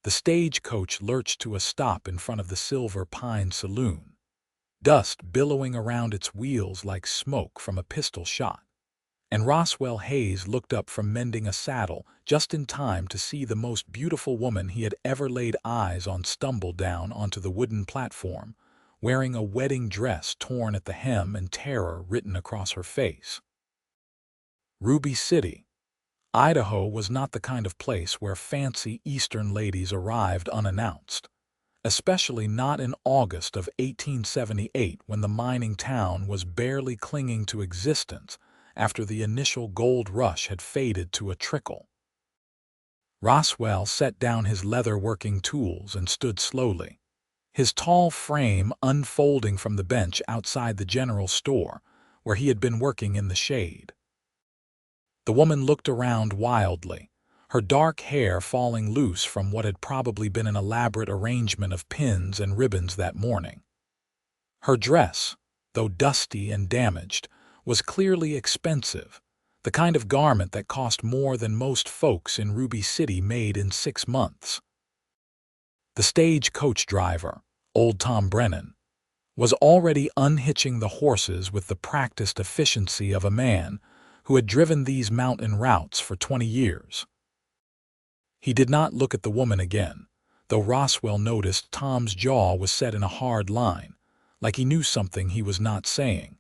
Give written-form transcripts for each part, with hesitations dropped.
The stagecoach lurched to a stop in front of the Silver Pine Saloon, dust billowing around its wheels like smoke from a pistol shot. And Roswell Hayes looked up from mending a saddle just in time to see the most beautiful woman he had ever laid eyes on stumble down onto the wooden platform, wearing a wedding dress torn at the hem and terror written across her face. Ruby City, Idaho was not the kind of place where fancy Eastern ladies arrived unannounced, especially not in August of 1878 when the mining town was barely clinging to existence after the initial gold rush had faded to a trickle. Roswell set down his leather-working tools and stood slowly, his tall frame unfolding from the bench outside the general store where he had been working in the shade. The woman looked around wildly, her dark hair falling loose from what had probably been an elaborate arrangement of pins and ribbons that morning. Her dress, though dusty and damaged, was clearly expensive, the kind of garment that cost more than most folks in Ruby City made in 6 months. The stagecoach driver, old Tom Brennan, was already unhitching the horses with the practiced efficiency of a man who had driven these mountain routes for 20 years. He did not look at the woman again, though Roswell noticed Tom's jaw was set in a hard line, like he knew something he was not saying.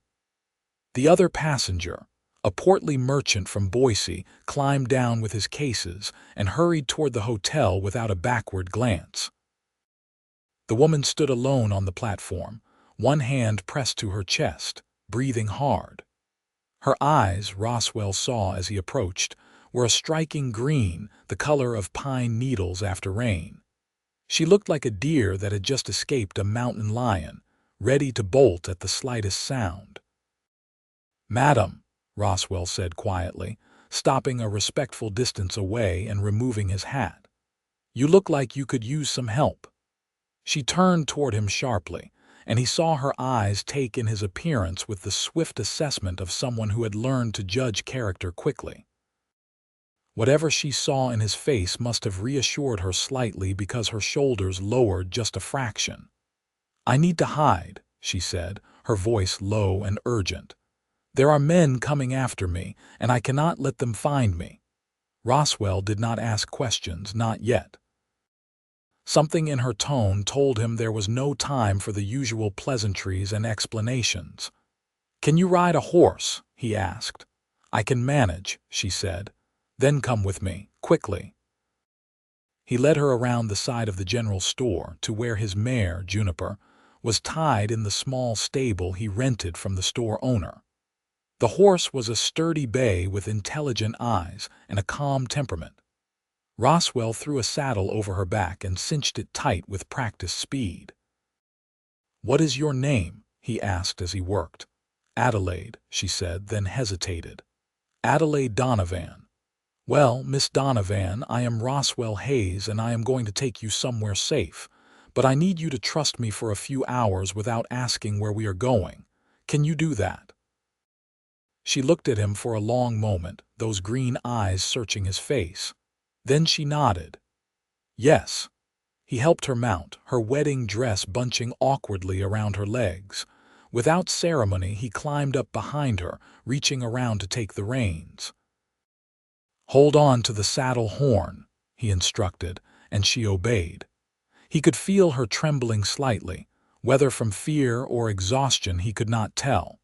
The other passenger, a portly merchant from Boise, climbed down with his cases and hurried toward the hotel without a backward glance. The woman stood alone on the platform, one hand pressed to her chest, breathing hard. Her eyes, Roswell saw as he approached, were a striking green, the color of pine needles after rain. She looked like a deer that had just escaped a mountain lion, ready to bolt at the slightest sound. "Madam," Roswell said quietly, stopping a respectful distance away and removing his hat, "you look like you could use some help." She turned toward him sharply, and he saw her eyes take in his appearance with the swift assessment of someone who had learned to judge character quickly. Whatever she saw in his face must have reassured her slightly because her shoulders lowered just a fraction. "I need to hide," she said, her voice low and urgent. "There are men coming after me, and I cannot let them find me." Roswell did not ask questions, not yet. Something in her tone told him there was no time for the usual pleasantries and explanations. "Can you ride a horse?" he asked. "I can manage," she said. "Then come with me, quickly." He led her around the side of the general store to where his mare, Juniper, was tied in the small stable he rented from the store owner. The horse was a sturdy bay with intelligent eyes and a calm temperament. Roswell threw a saddle over her back and cinched it tight with practiced speed. "What is your name?" he asked as he worked. "Adelaide," she said, then hesitated. "Adelaide Donovan." "Well, Miss Donovan, I am Roswell Hayes and I am going to take you somewhere safe, but I need you to trust me for a few hours without asking where we are going. Can you do that?" She looked at him for a long moment, those green eyes searching his face. Then she nodded. "Yes." He helped her mount, her wedding dress bunching awkwardly around her legs. Without ceremony, he climbed up behind her, reaching around to take the reins. "Hold on to the saddle horn," he instructed, and she obeyed. He could feel her trembling slightly, whether from fear or exhaustion he could not tell.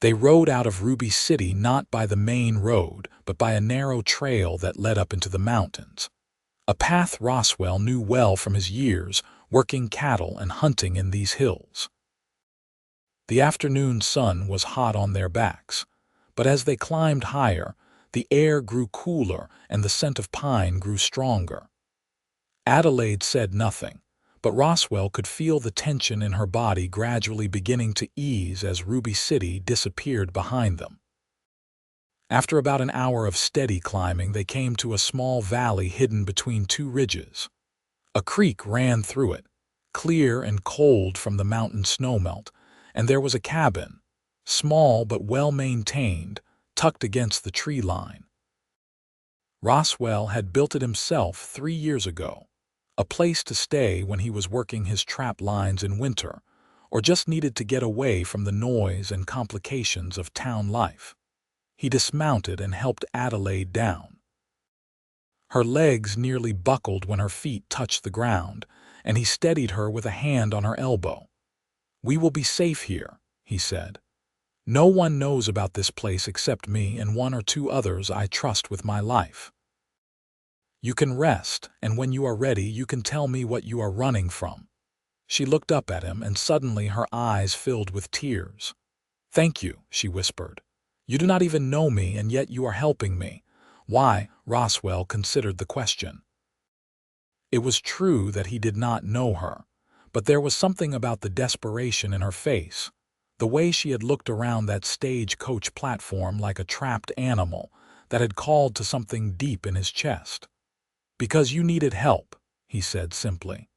They rode out of Ruby City not by the main road, but by a narrow trail that led up into the mountains. A path Roswell knew well from his years working cattle and hunting in these hills. The afternoon sun was hot on their backs, but as they climbed higher, the air grew cooler and the scent of pine grew stronger. Adelaide said nothing, but Roswell could feel the tension in her body gradually beginning to ease as Ruby City disappeared behind them. After about an hour of steady climbing, they came to a small valley hidden between two ridges. A creek ran through it, clear and cold from the mountain snowmelt, and there was a cabin, small but well-maintained, tucked against the tree line. Roswell had built it himself 3 years ago, a place to stay when he was working his trap lines in winter, or just needed to get away from the noise and complications of town life. He dismounted and helped Adelaide down. Her legs nearly buckled when her feet touched the ground, and he steadied her with a hand on her elbow. "We will be safe here," he said. "No one knows about this place except me and one or two others I trust with my life. You can rest, and when you are ready you can tell me what you are running from." She looked up at him, and suddenly her eyes filled with tears. "Thank you," she whispered. "You do not even know me, and yet you are helping me." Why? Roswell considered the question. It was true that he did not know her, but there was something about the desperation in her face, the way she had looked around that stagecoach platform like a trapped animal, that had called to something deep in his chest. "Because you needed help," he said simply.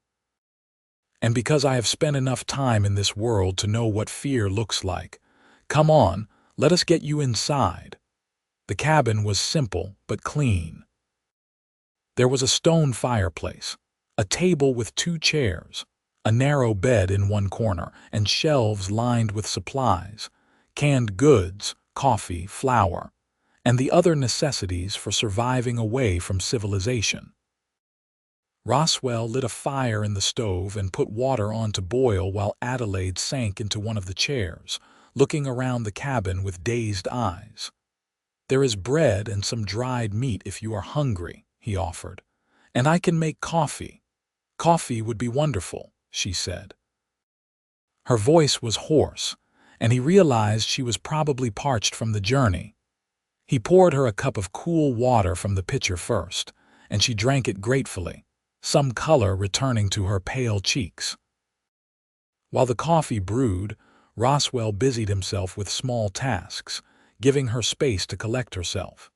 "And because I have spent enough time in this world to know what fear looks like. Come on, let us get you inside." The cabin was simple but clean. There was a stone fireplace, a table with 2 chairs, a narrow bed in one corner, and shelves lined with supplies, canned goods, coffee, flour, and the other necessities for surviving away from civilization. Roswell lit a fire in the stove and put water on to boil while Adelaide sank into one of the chairs, looking around the cabin with dazed eyes. "There is bread and some dried meat if you are hungry," he offered. "And I can make coffee." "Coffee would be wonderful," she said. Her voice was hoarse, and he realized she was probably parched from the journey. He poured her a cup of cool water from the pitcher first, and she drank it gratefully, some color returning to her pale cheeks. While the coffee brewed, Roswell busied himself with small tasks, giving her space to collect herself.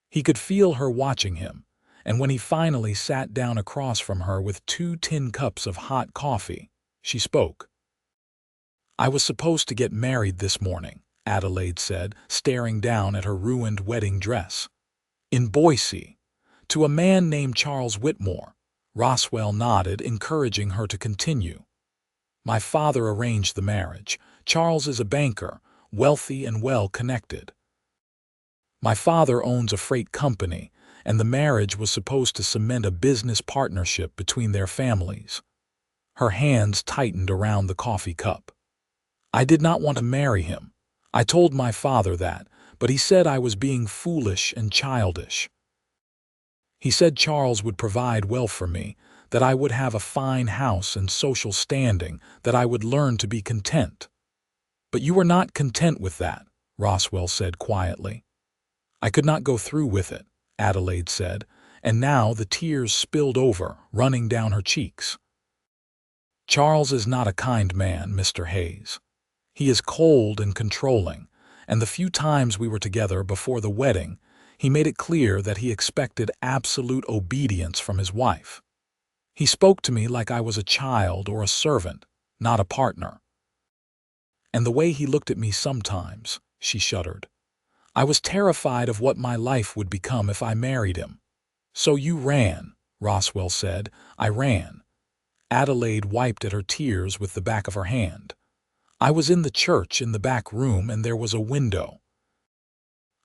He could feel her watching him, and when he finally sat down across from her with 2 tin cups of hot coffee, she spoke. "I was supposed to get married this morning," Adelaide said, staring down at her ruined wedding dress. "In Boise, to a man named Charles Whitmore." Roswell nodded, encouraging her to continue. "My father arranged the marriage. Charles is a banker, wealthy and well-connected. My father owns a freight company, and the marriage was supposed to cement a business partnership between their families." Her hands tightened around the coffee cup. "I did not want to marry him. I told my father that, but he said I was being foolish and childish. He said Charles would provide well for me, that I would have a fine house and social standing, that I would learn to be content." "But you were not content with that," Roswell said quietly. "I could not go through with it," Adelaide said, and now the tears spilled over, running down her cheeks. "Charles is not a kind man, Mr. Hayes. He is cold and controlling, and the few times we were together before the wedding, he made it clear that he expected absolute obedience from his wife. He spoke to me like I was a child or a servant, not a partner. And the way he looked at me sometimes," she shuddered. "I was terrified of what my life would become if I married him." "So you ran," Roswell said. "I ran." Adelaide wiped at her tears with the back of her hand. "I was in the church in the back room, and there was a window.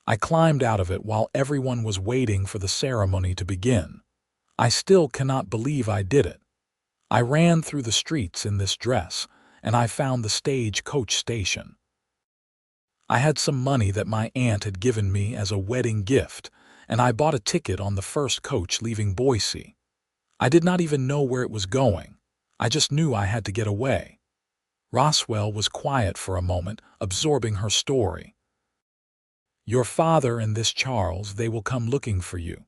I climbed out of it while everyone was waiting for the ceremony to begin. I still cannot believe I did it. I ran through the streets in this dress, and I found the stagecoach station. I had some money that my aunt had given me as a wedding gift, and I bought a ticket on the first coach leaving Boise. I did not even know where it was going. I just knew I had to get away." Roswell was quiet for a moment, absorbing her story. "Your father and this Charles, they will come looking for you."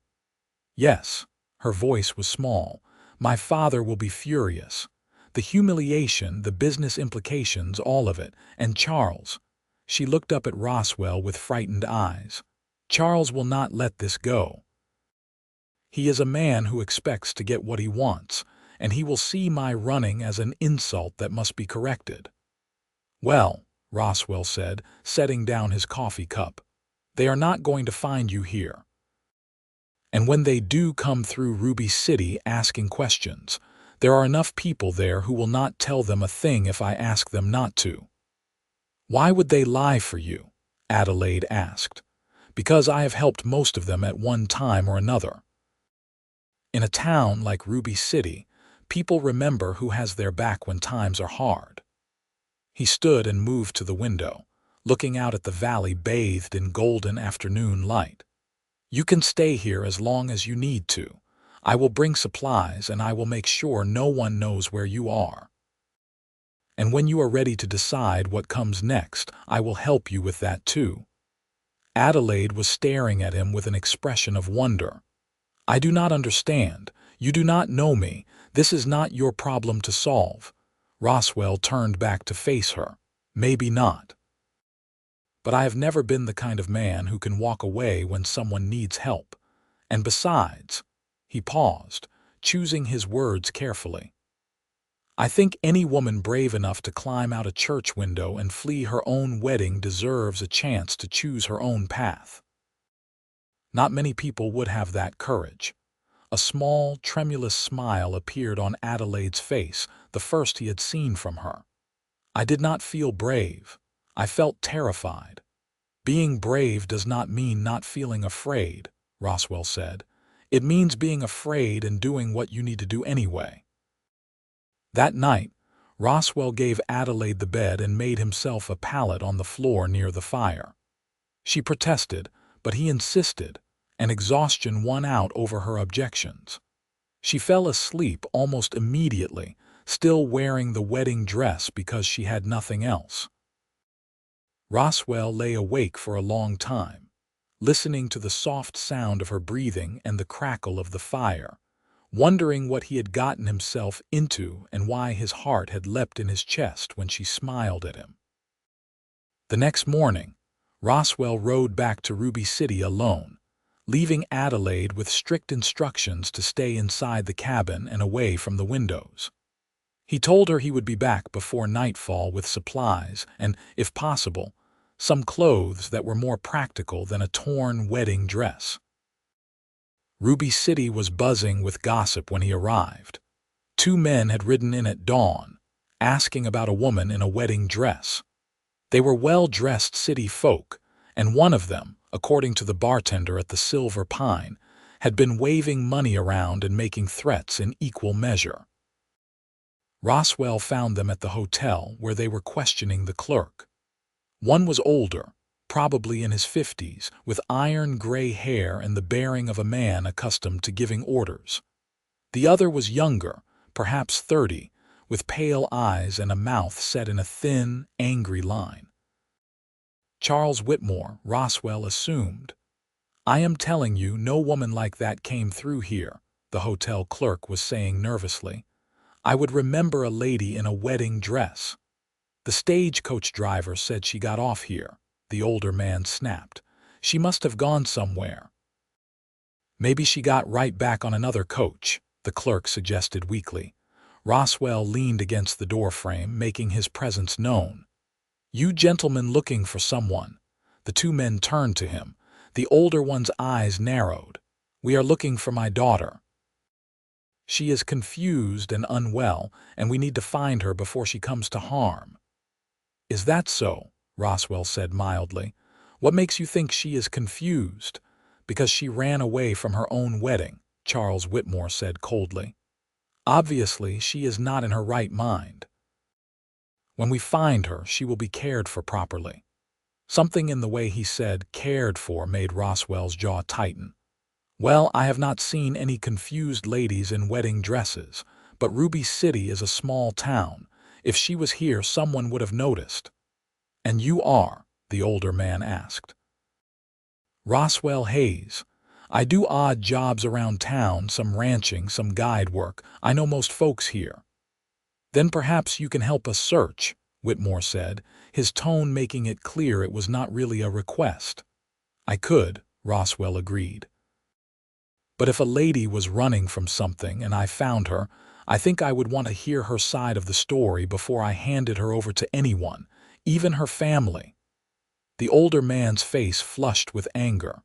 "Yes." Her voice was small. "My father will be furious. The humiliation, the business implications, all of it. And Charles—" She looked up at Roswell with frightened eyes. "Charles will not let this go. He is a man who expects to get what he wants, and he will see my running as an insult that must be corrected." "Well," Roswell said, setting down his coffee cup, "they are not going to find you here." And when they do come through Ruby City asking questions, there are enough people there who will not tell them a thing if I ask them not to." "Why would they lie for you?" Adelaide asked. "Because I have helped most of them at one time or another. In a town like Ruby City, people remember who has their back when times are hard." He stood and moved to the window, looking out at the valley bathed in golden afternoon light. "You can stay here as long as you need to. I will bring supplies and I will make sure no one knows where you are. And when you are ready to decide what comes next, I will help you with that too." Adelaide was staring at him with an expression of wonder. "I do not understand. You do not know me. This is not your problem to solve." Roswell turned back to face her. "Maybe not. But I have never been the kind of man who can walk away when someone needs help. And besides," he paused, choosing his words carefully, "I think any woman brave enough to climb out a church window and flee her own wedding deserves a chance to choose her own path. Not many people would have that courage." A small, tremulous smile appeared on Adelaide's face, the first he had seen from her. "I did not feel brave. I felt terrified." "Being brave does not mean not feeling afraid," Roswell said. "It means being afraid and doing what you need to do anyway." That night, Roswell gave Adelaide the bed and made himself a pallet on the floor near the fire. She protested, but he insisted, and exhaustion won out over her objections. She fell asleep almost immediately, still wearing the wedding dress because she had nothing else. Roswell lay awake for a long time, listening to the soft sound of her breathing and the crackle of the fire, wondering what he had gotten himself into and why his heart had leapt in his chest when she smiled at him. The next morning, Roswell rode back to Ruby City alone, leaving Adelaide with strict instructions to stay inside the cabin and away from the windows. He told her he would be back before nightfall with supplies and, if possible, some clothes that were more practical than a torn wedding dress. Ruby City was buzzing with gossip when he arrived. 2 men had ridden in at dawn, asking about a woman in a wedding dress. They were well-dressed city folk, and one of them, according to the bartender at the Silver Pine, had been waving money around and making threats in equal measure. Roswell found them at the hotel where they were questioning the clerk. One was older, probably in his 50s, with iron-gray hair and the bearing of a man accustomed to giving orders. The other was younger, perhaps 30, with pale eyes and a mouth set in a thin, angry line. "Charles Whitmore," Roswell assumed. "I am telling you, no woman like that came through here," the hotel clerk was saying nervously. "I would remember a lady in a wedding dress." "The stagecoach driver said she got off here," the older man snapped. "She must have gone somewhere." "Maybe she got right back on another coach," the clerk suggested weakly. Roswell leaned against the doorframe, making his presence known. "You gentlemen looking for someone?" The 2 men turned to him. The older one's eyes narrowed. "We are looking for my daughter. She is confused and unwell, and we need to find her before she comes to harm." "Is that so?" Roswell said mildly. "What makes you think she is confused?" "Because she ran away from her own wedding," Charles Whitmore said coldly. "Obviously, she is not in her right mind. When we find her, she will be cared for properly." Something in the way he said "cared for" made Roswell's jaw tighten. "Well, I have not seen any confused ladies in wedding dresses, but Ruby City is a small town. If she was here, someone would have noticed." "And you are?" the older man asked. "Roswell Hayes. I do odd jobs around town, some ranching, some guide work. I know most folks here." "Then perhaps you can help us search," Whitmore said, his tone making it clear it was not really a request. "I could," Roswell agreed. "But if a lady was running from something and I found her, I think I would want to hear her side of the story before I handed her over to anyone, even her family." The older man's face flushed with anger.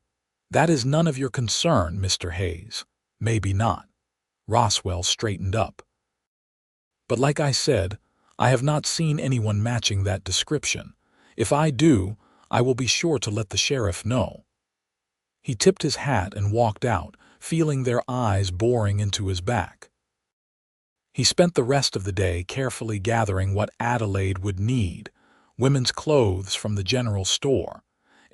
That is none of your concern, Mr. Hayes. Maybe not. Roswell straightened up. But like I said, I have not seen anyone matching that description. If I do, I will be sure to let the sheriff know. He tipped his hat and walked out, feeling their eyes boring into his back. He spent the rest of the day carefully gathering what Adelaide would need, women's clothes from the general store,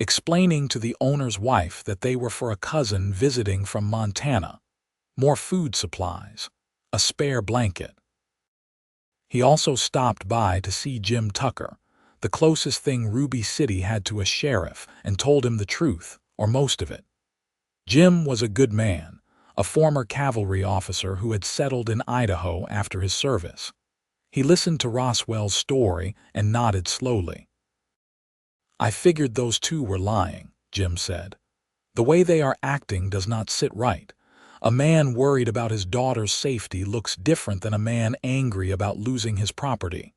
explaining to the owner's wife that they were for a cousin visiting from Montana, more food supplies, a spare blanket. He also stopped by to see Jim Tucker, the closest thing Ruby City had to a sheriff, and told him the truth, or most of it. Jim was a good man, a former cavalry officer who had settled in Idaho after his service. He listened to Roswell's story and nodded slowly. I figured those two were lying, Jim said. The way they are acting does not sit right. A man worried about his daughter's safety looks different than a man angry about losing his property.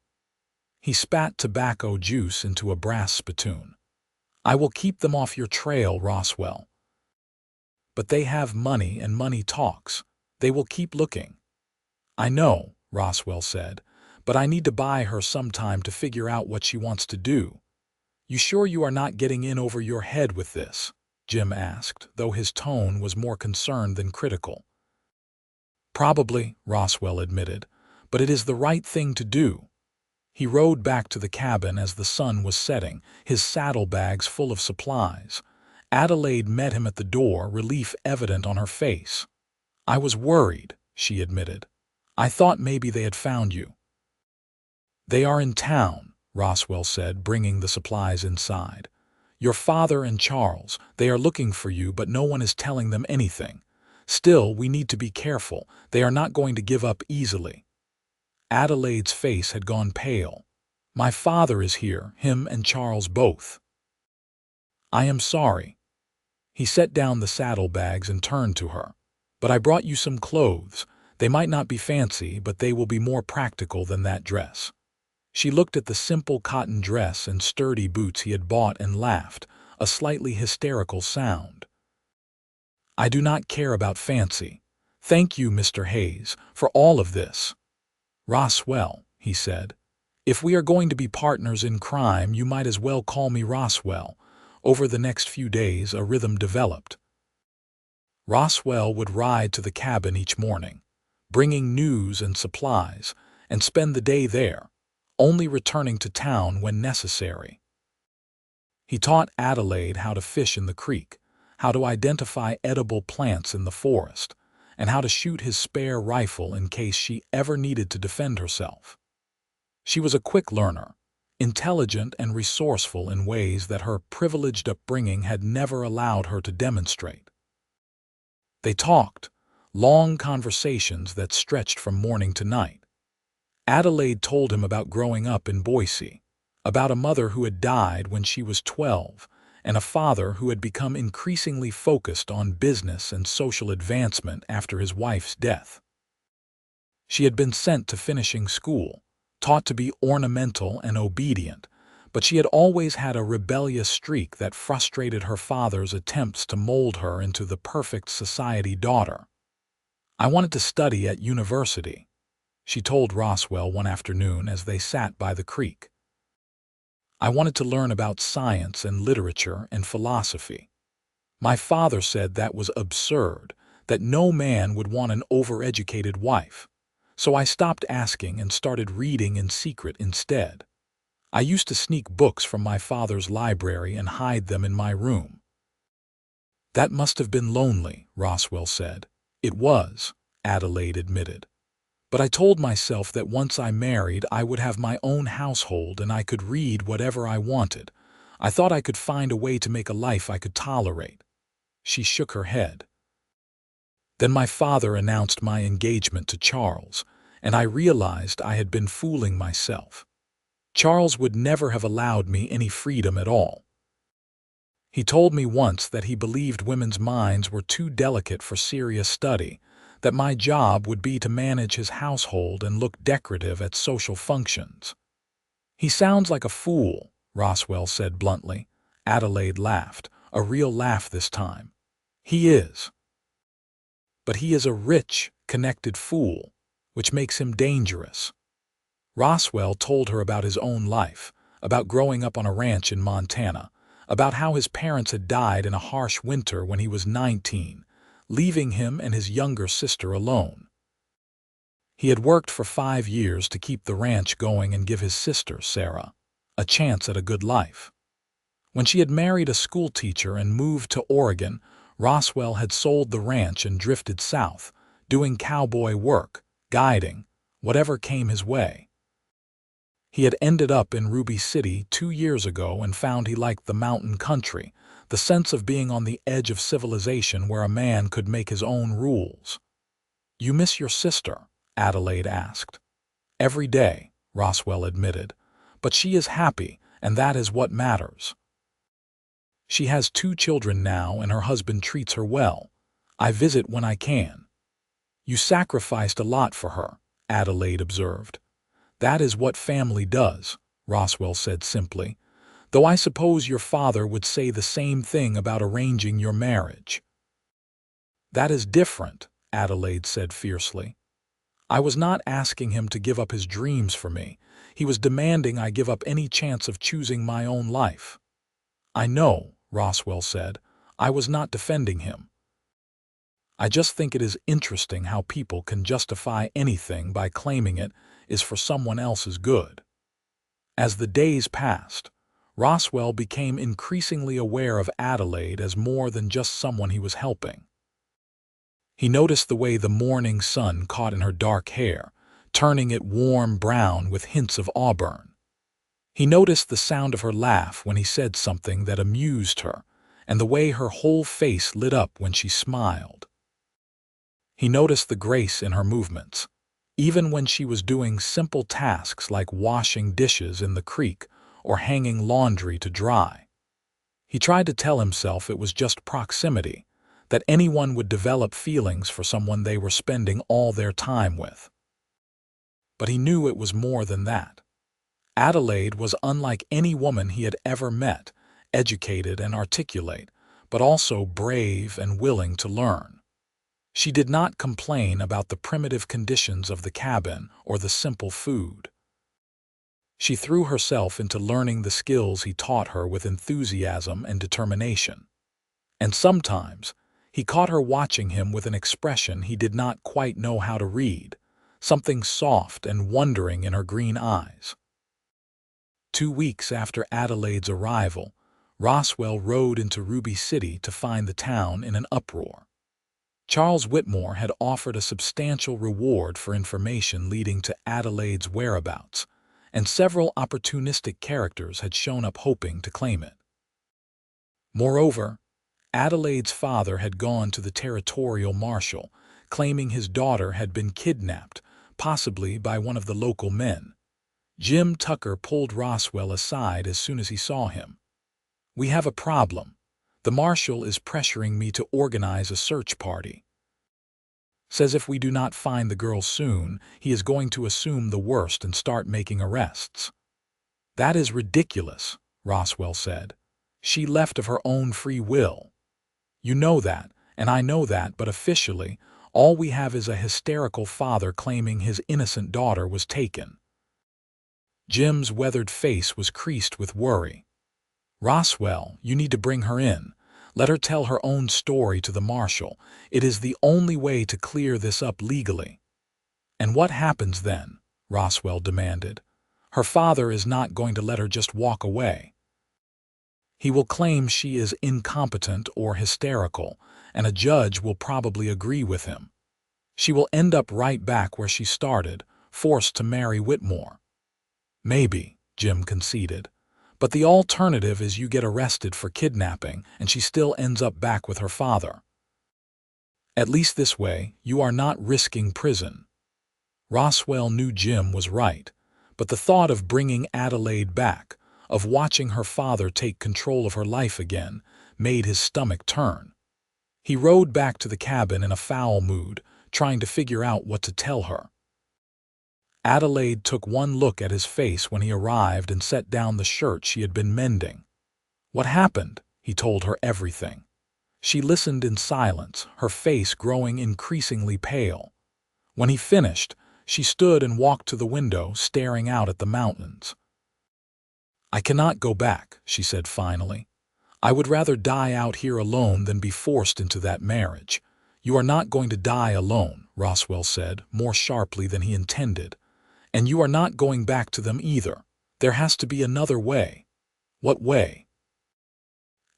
He spat tobacco juice into a brass spittoon. I will keep them off your trail, Roswell. But they have money and money talks. They will keep looking. I know, Roswell said, but I need to buy her some time to figure out what she wants to do. You sure you are not getting in over your head with this? Jim asked, though his tone was more concerned than critical. Probably, Roswell admitted, but it is the right thing to do. He rode back to the cabin as the sun was setting, his saddlebags full of supplies. Adelaide met him at the door, relief evident on her face. I was worried, she admitted. I thought maybe they had found you. They are in town, Roswell said, bringing the supplies inside. Your father and Charles, they are looking for you, but no one is telling them anything. Still, we need to be careful. They are not going to give up easily. Adelaide's face had gone pale. My father is here, him and Charles both. I am sorry. He set down the saddlebags and turned to her. But I brought you some clothes. They might not be fancy, but they will be more practical than that dress. She looked at the simple cotton dress and sturdy boots he had bought and laughed, a slightly hysterical sound. I do not care about fancy. Thank you, Mr. Hayes, for all of this. Roswell, he said. If we are going to be partners in crime, you might as well call me Roswell. Over the next few days, a rhythm developed. Roswell would ride to the cabin each morning, bringing news and supplies, and spend the day there, only returning to town when necessary. He taught Adelaide how to fish in the creek, how to identify edible plants in the forest, and how to shoot his spare rifle in case she ever needed to defend herself. She was a quick learner, intelligent and resourceful in ways that her privileged upbringing had never allowed her to demonstrate. They talked, long conversations that stretched from morning to night. Adelaide told him about growing up in Boise, about a mother who had died when she was 12, and a father who had become increasingly focused on business and social advancement after his wife's death. She had been sent to finishing school, taught to be ornamental and obedient, but she had always had a rebellious streak that frustrated her father's attempts to mold her into the perfect society daughter. I wanted to study at university, she told Roswell one afternoon as they sat by the creek. I wanted to learn about science and literature and philosophy. My father said that was absurd, that no man would want an overeducated wife. So I stopped asking and started reading in secret instead. I used to sneak books from my father's library and hide them in my room. That must have been lonely, Roswell said. It was, Adelaide admitted. But I told myself that once I married, I would have my own household and I could read whatever I wanted. I thought I could find a way to make a life I could tolerate. She shook her head. Then my father announced my engagement to Charles, and I realized I had been fooling myself. Charles would never have allowed me any freedom at all. He told me once that he believed women's minds were too delicate for serious study, that my job would be to manage his household and look decorative at social functions. He sounds like a fool, Roswell said bluntly. Adelaide laughed, a real laugh this time. He is. But he is a rich, connected fool, which makes him dangerous. Roswell told her about his own life, about growing up on a ranch in Montana, about how his parents had died in a harsh winter when he was 19, leaving him and his younger sister alone. He had worked for 5 years to keep the ranch going and give his sister, Sarah, a chance at a good life. When she had married a schoolteacher and moved to Oregon, Roswell had sold the ranch and drifted south, doing cowboy work, guiding, whatever came his way. He had ended up in Ruby City 2 years ago and found he liked the mountain country, the sense of being on the edge of civilization where a man could make his own rules. "You miss your sister?" Adelaide asked. "Every day," Roswell admitted, "but she is happy, and that is what matters. She has 2 children now and her husband treats her well. I visit when I can." "You sacrificed a lot for her," Adelaide observed. "That is what family does," Roswell said simply, "though I suppose your father would say the same thing about arranging your marriage." "That is different," Adelaide said fiercely. "I was not asking him to give up his dreams for me. He was demanding I give up any chance of choosing my own life." "I know," Roswell said. "I was not defending him. I just think it is interesting how people can justify anything by claiming it is for someone else's good." As the days passed, Roswell became increasingly aware of Adelaide as more than just someone he was helping. He noticed the way the morning sun caught in her dark hair, turning it warm brown with hints of auburn. He noticed the sound of her laugh when he said something that amused her, and the way her whole face lit up when she smiled. He noticed the grace in her movements, even when she was doing simple tasks like washing dishes in the creek or hanging laundry to dry. He tried to tell himself it was just proximity, that anyone would develop feelings for someone they were spending all their time with. But he knew it was more than that. Adelaide was unlike any woman he had ever met, educated and articulate, but also brave and willing to learn. She did not complain about the primitive conditions of the cabin or the simple food. She threw herself into learning the skills he taught her with enthusiasm and determination. And sometimes, he caught her watching him with an expression he did not quite know how to read, something soft and wondering in her green eyes. 2 weeks after Adelaide's arrival, Roswell rode into Ruby City to find the town in an uproar. Charles Whitmore had offered a substantial reward for information leading to Adelaide's whereabouts, and several opportunistic characters had shown up hoping to claim it. Moreover, Adelaide's father had gone to the territorial marshal, claiming his daughter had been kidnapped, possibly by one of the local men. Jim Tucker pulled Roswell aside as soon as he saw him. "We have a problem. The marshal is pressuring me to organize a search party. Says if we do not find the girl soon, he is going to assume the worst and start making arrests." "That is ridiculous," Roswell said. "She left of her own free will. You know that, and I know that, but officially, all we have is a hysterical father claiming his innocent daughter was taken." Jim's weathered face was creased with worry. "Roswell, you need to bring her in. Let her tell her own story to the marshal. It is the only way to clear this up legally." "And what happens then?" Roswell demanded. "Her father is not going to let her just walk away. He will claim she is incompetent or hysterical, and a judge will probably agree with him. She will end up right back where she started, forced to marry Whitmore." "Maybe," Jim conceded. "But the alternative is you get arrested for kidnapping and she still ends up back with her father. At least this way, you are not risking prison." Roswell knew Jim was right, but the thought of bringing Adelaide back, of watching her father take control of her life again, made his stomach turn. He rode back to the cabin in a foul mood, trying to figure out what to tell her. Adelaide took one look at his face when he arrived and set down the shirt she had been mending. "What happened?" He told her everything. She listened in silence, her face growing increasingly pale. When he finished, she stood and walked to the window, staring out at the mountains. "I cannot go back," she said finally. "I would rather die out here alone than be forced into that marriage." "You are not going to die alone," Roswell said, more sharply than he intended. "And you are not going back to them either. There has to be another way." "What way?"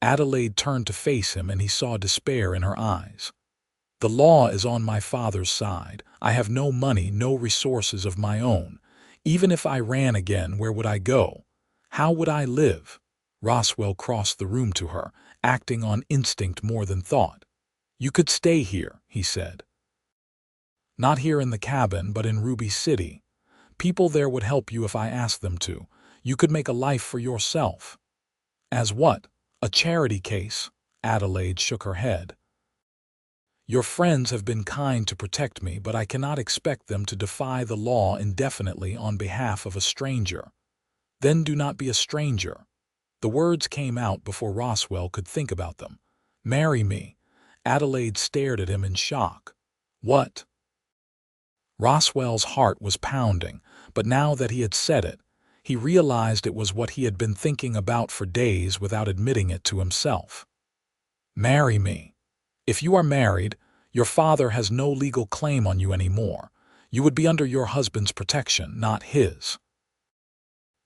Adelaide turned to face him, and he saw despair in her eyes. "The law is on my father's side. I have no money, no resources of my own. Even if I ran again, where would I go? How would I live?" Roswell crossed the room to her, acting on instinct more than thought. "You could stay here," he said. "Not here in the cabin, but in Ruby City. People there would help you if I asked them to. You could make a life for yourself." "As what? A charity case?" Adelaide shook her head. "Your friends have been kind to protect me, but I cannot expect them to defy the law indefinitely on behalf of a stranger." "Then do not be a stranger." The words came out before Roswell could think about them. "Marry me." Adelaide stared at him in shock. "What?" Roswell's heart was pounding, but now that he had said it, he realized it was what he had been thinking about for days without admitting it to himself. "Marry me. If you are married, your father has no legal claim on you anymore. You would be under your husband's protection, not his."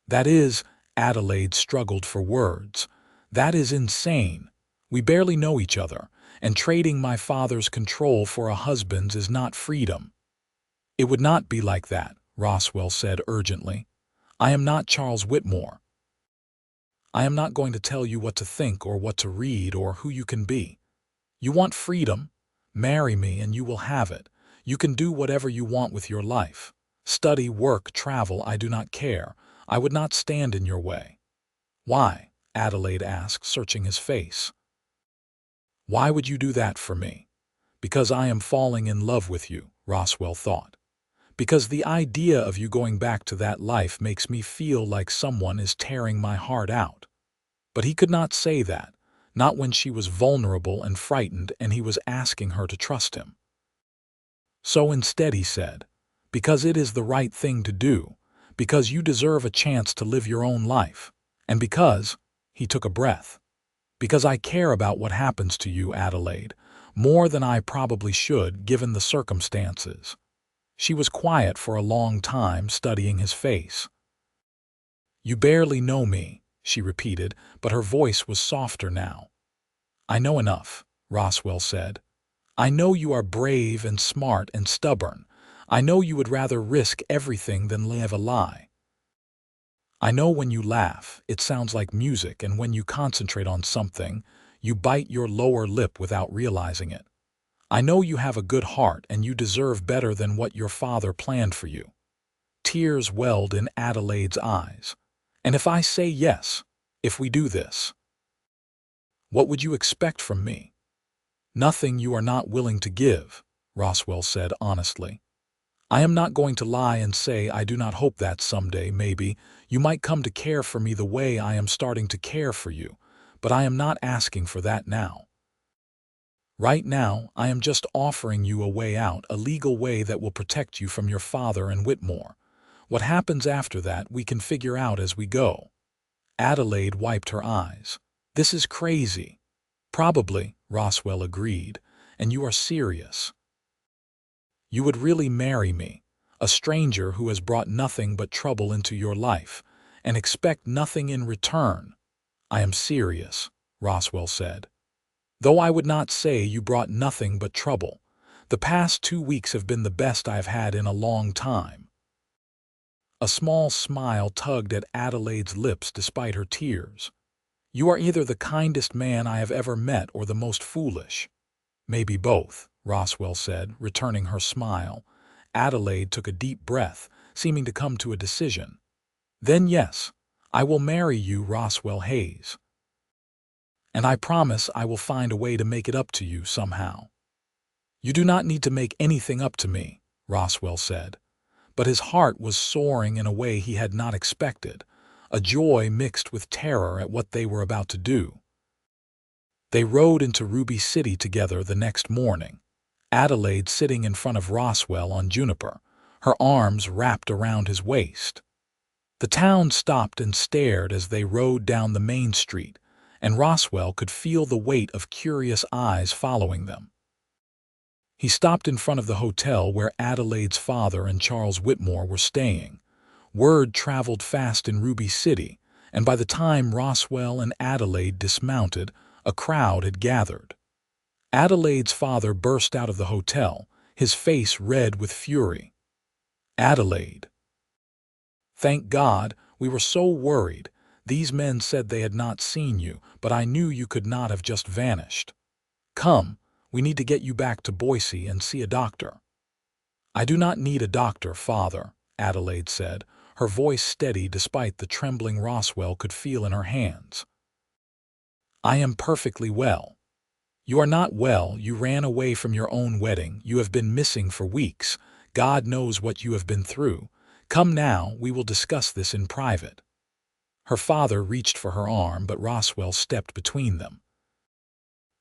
"That is," Adelaide struggled for words, "that is insane. We barely know each other, and trading my father's control for a husband's is not freedom." "It would not be like that," Roswell said urgently. "I am not Charles Whitmore. I am not going to tell you what to think or what to read or who you can be. You want freedom? Marry me and you will have it. You can do whatever you want with your life. Study, work, travel, I do not care. I would not stand in your way." "Why?" Adelaide asked, searching his face. "Why would you do that for me?" "Because I am falling in love with you," Roswell thought. "Because the idea of you going back to that life makes me feel like someone is tearing my heart out." But he could not say that, not when she was vulnerable and frightened and he was asking her to trust him. So instead he said, "Because it is the right thing to do, because you deserve a chance to live your own life, and because," he took a breath, "because I care about what happens to you, Adelaide, more than I probably should given the circumstances." She was quiet for a long time, studying his face. "You barely know me," she repeated, but her voice was softer now. "I know enough," Roswell said. "I know you are brave and smart and stubborn. I know you would rather risk everything than live a lie. I know when you laugh, it sounds like music, and when you concentrate on something, you bite your lower lip without realizing it. I know you have a good heart and you deserve better than what your father planned for you." Tears welled in Adelaide's eyes. "And if I say yes, if we do this, what would you expect from me?" "Nothing you are not willing to give," Roswell said honestly. "I am not going to lie and say I do not hope that someday, maybe, you might come to care for me the way I am starting to care for you, but I am not asking for that now. Right now, I am just offering you a way out, a legal way that will protect you from your father and Whitmore. What happens after that we can figure out as we go." Adelaide wiped her eyes. "This is crazy." "Probably," Roswell agreed, "and you are serious. You would really marry me, a stranger who has brought nothing but trouble into your life, and expect nothing in return." "I am serious," Roswell said. "Though I would not say you brought nothing but trouble. The past 2 weeks have been the best I have had in a long time." A small smile tugged at Adelaide's lips despite her tears. "You are either the kindest man I have ever met or the most foolish." "Maybe both," Roswell said, returning her smile. Adelaide took a deep breath, seeming to come to a decision. "Then yes, I will marry you, Roswell Hayes. And I promise I will find a way to make it up to you somehow." "You do not need to make anything up to me," Roswell said. But his heart was soaring in a way he had not expected, a joy mixed with terror at what they were about to do. They rode into Ruby City together the next morning, Adelaide sitting in front of Roswell on Juniper, her arms wrapped around his waist. The town stopped and stared as they rode down the main street, and Roswell could feel the weight of curious eyes following them. He stopped in front of the hotel where Adelaide's father and Charles Whitmore were staying. Word traveled fast in Ruby City, and by the time Roswell and Adelaide dismounted, a crowd had gathered. Adelaide's father burst out of the hotel, his face red with fury. "Adelaide! Thank God, we were so worried. These men said they had not seen you, but I knew you could not have just vanished. Come, we need to get you back to Boise and see a doctor." "I do not need a doctor, father," Adelaide said, her voice steady despite the trembling Roswell could feel in her hands. "I am perfectly well." "You are not well. You ran away from your own wedding. You have been missing for weeks. God knows what you have been through. Come now, we will discuss this in private." Her father reached for her arm, but Roswell stepped between them.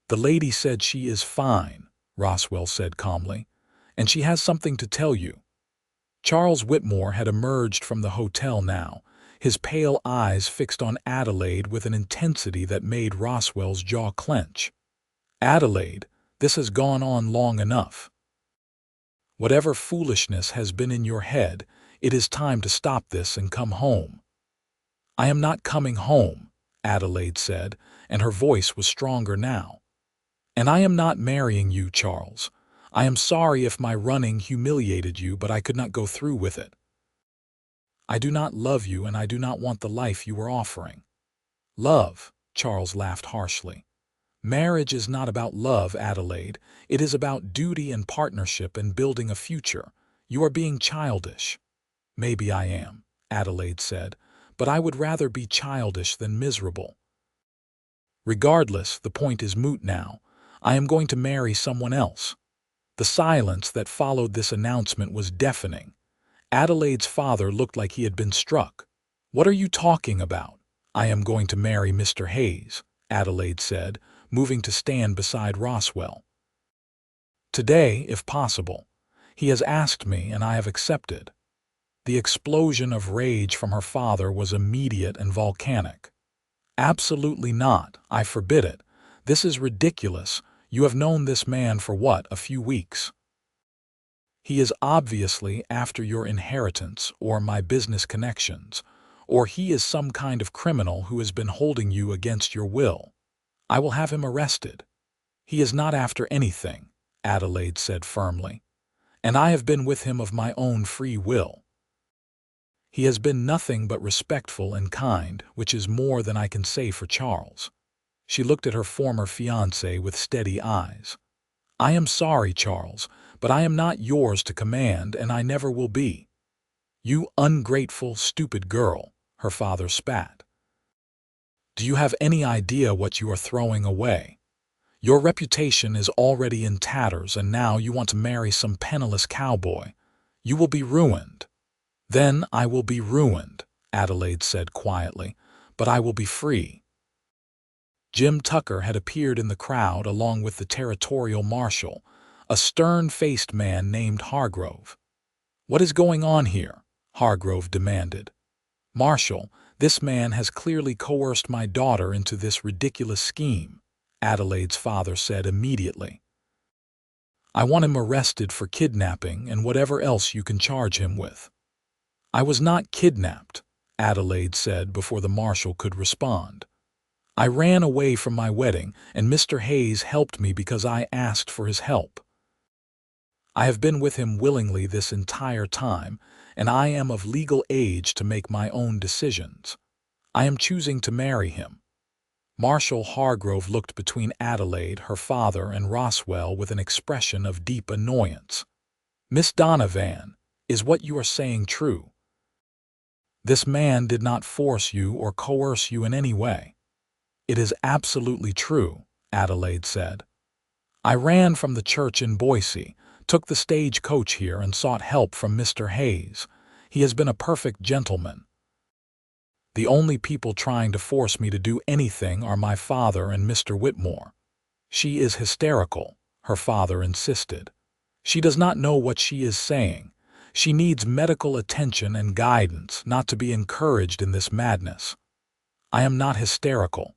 "The lady said she is fine," Roswell said calmly, "and she has something to tell you." Charles Whitmore had emerged from the hotel now, his pale eyes fixed on Adelaide with an intensity that made Roswell's jaw clench. "Adelaide, this has gone on long enough. Whatever foolishness has been in your head, it is time to stop this and come home." "I am not coming home," Adelaide said, and her voice was stronger now. "And I am not marrying you, Charles. I am sorry if my running humiliated you, but I could not go through with it. I do not love you, and I do not want the life you were offering." "Love," Charles laughed harshly. "Marriage is not about love, Adelaide. It is about duty and partnership and building a future. You are being childish." "Maybe I am," Adelaide said, "but I would rather be childish than miserable. Regardless, the point is moot now. I am going to marry someone else." The silence that followed this announcement was deafening. Adelaide's father looked like he had been struck. "What are you talking about?" "I am going to marry Mr. Hayes," Adelaide said, moving to stand beside Roswell. "Today, if possible. He has asked me, and I have accepted." The explosion of rage from her father was immediate and volcanic. "Absolutely not. I forbid it. This is ridiculous. You have known this man for what, a few weeks? He is obviously after your inheritance or my business connections, or he is some kind of criminal who has been holding you against your will. I will have him arrested." "He is not after anything," Adelaide said firmly, "and I have been with him of my own free will. He has been nothing but respectful and kind, which is more than I can say for Charles." She looked at her former fiancé with steady eyes. "I am sorry, Charles, but I am not yours to command, and I never will be." "You ungrateful, stupid girl," her father spat. "Do you have any idea what you are throwing away? Your reputation is already in tatters, and now you want to marry some penniless cowboy. You will be ruined." "Then I will be ruined," Adelaide said quietly, "but I will be free." Jim Tucker had appeared in the crowd along with the territorial marshal, a stern-faced man named Hargrove. "What is going on here?" Hargrove demanded. "Marshal, this man has clearly coerced my daughter into this ridiculous scheme," Adelaide's father said immediately. "I want him arrested for kidnapping and whatever else you can charge him with." "I was not kidnapped," Adelaide said before the marshal could respond. "I ran away from my wedding, and Mr. Hayes helped me because I asked for his help. I have been with him willingly this entire time, and I am of legal age to make my own decisions. I am choosing to marry him." Marshal Hargrove looked between Adelaide, her father, and Roswell with an expression of deep annoyance. "Miss Donovan, is what you are saying true? This man did not force you or coerce you in any way." "It is absolutely true," Adelaide said. "I ran from the church in Boise, took the stagecoach here, and sought help from Mr. Hayes. He has been a perfect gentleman. The only people trying to force me to do anything are my father and Mr. Whitmore." She is hysterical, her father insisted. She does not know what she is saying. She needs medical attention and guidance, not to be encouraged in this madness. I am not hysterical.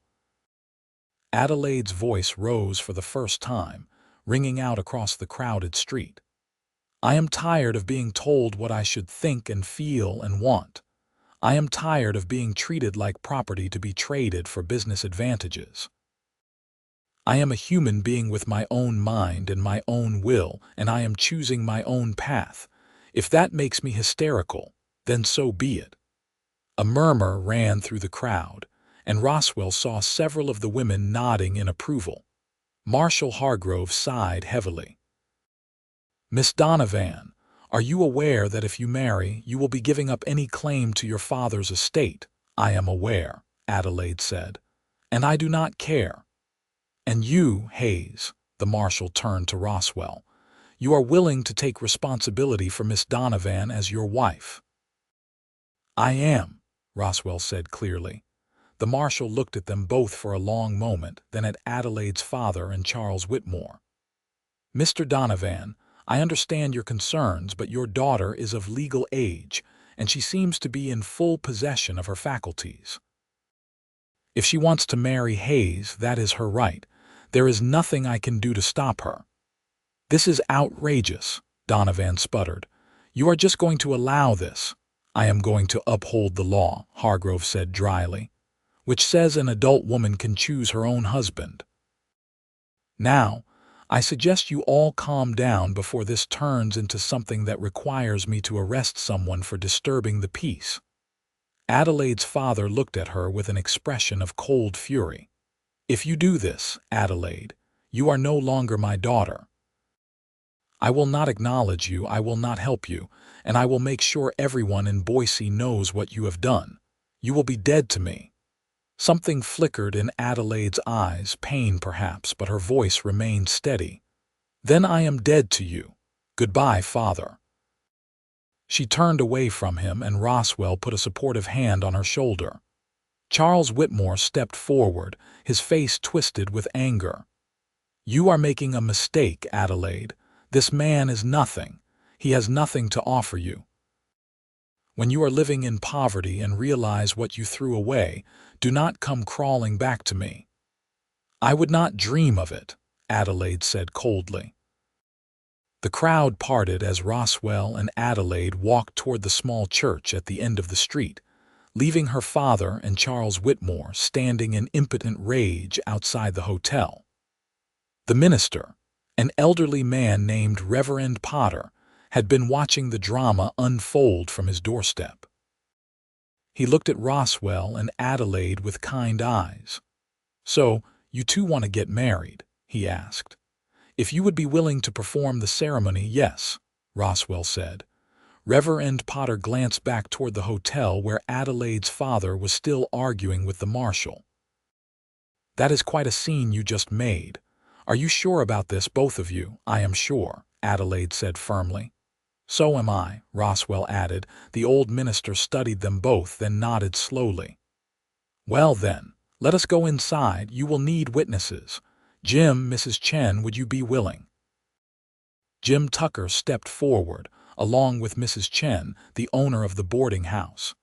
Adelaide's voice rose for the first time, ringing out across the crowded street. I am tired of being told what I should think and feel and want. I am tired of being treated like property to be traded for business advantages. I am a human being with my own mind and my own will, and I am choosing my own path. If that makes me hysterical, then so be it. A murmur ran through the crowd, and Roswell saw several of the women nodding in approval. Marshall Hargrove sighed heavily. Miss Donovan, are you aware that if you marry, you will be giving up any claim to your father's estate? I am aware, Adelaide said, and I do not care. And you, Hayes, the marshal turned to Roswell, you are willing to take responsibility for Miss Donovan as your wife. I am, Roswell said clearly. The marshal looked at them both for a long moment, then at Adelaide's father and Charles Whitmore. Mr. Donovan, I understand your concerns, but your daughter is of legal age, and she seems to be in full possession of her faculties. If she wants to marry Hayes, that is her right. There is nothing I can do to stop her. This is outrageous, Donovan sputtered. You are just going to allow this. I am going to uphold the law, Hargrove said dryly, which says an adult woman can choose her own husband. Now, I suggest you all calm down before this turns into something that requires me to arrest someone for disturbing the peace. Adelaide's father looked at her with an expression of cold fury. If you do this, Adelaide, you are no longer my daughter. I will not acknowledge you, I will not help you, and I will make sure everyone in Boise knows what you have done. You will be dead to me. Something flickered in Adelaide's eyes, pain perhaps, but her voice remained steady. Then I am dead to you. Goodbye, father. She turned away from him, and Roswell put a supportive hand on her shoulder. Charles Whitmore stepped forward, his face twisted with anger. You are making a mistake, Adelaide. This man is nothing. He has nothing to offer you. When you are living in poverty and realize what you threw away, do not come crawling back to me. I would not dream of it, Adelaide said coldly. The crowd parted as Roswell and Adelaide walked toward the small church at the end of the street, leaving her father and Charles Whitmore standing in impotent rage outside the hotel. The minister, an elderly man named Reverend Potter, had been watching the drama unfold from his doorstep. He looked at Roswell and Adelaide with kind eyes. So, you two want to get married? He asked. If you would be willing to perform the ceremony, yes, Roswell said. Reverend Potter glanced back toward the hotel where Adelaide's father was still arguing with the marshal. That is quite a scene you just made. Are you sure about this, both of you? I am sure, Adelaide said firmly. So am I, Roswell added. The old minister studied them both, then nodded slowly. Well then, let us go inside. You will need witnesses. Jim, Mrs. Chen, would you be willing? Jim Tucker stepped forward, along with Mrs. Chen, the owner of the boarding house.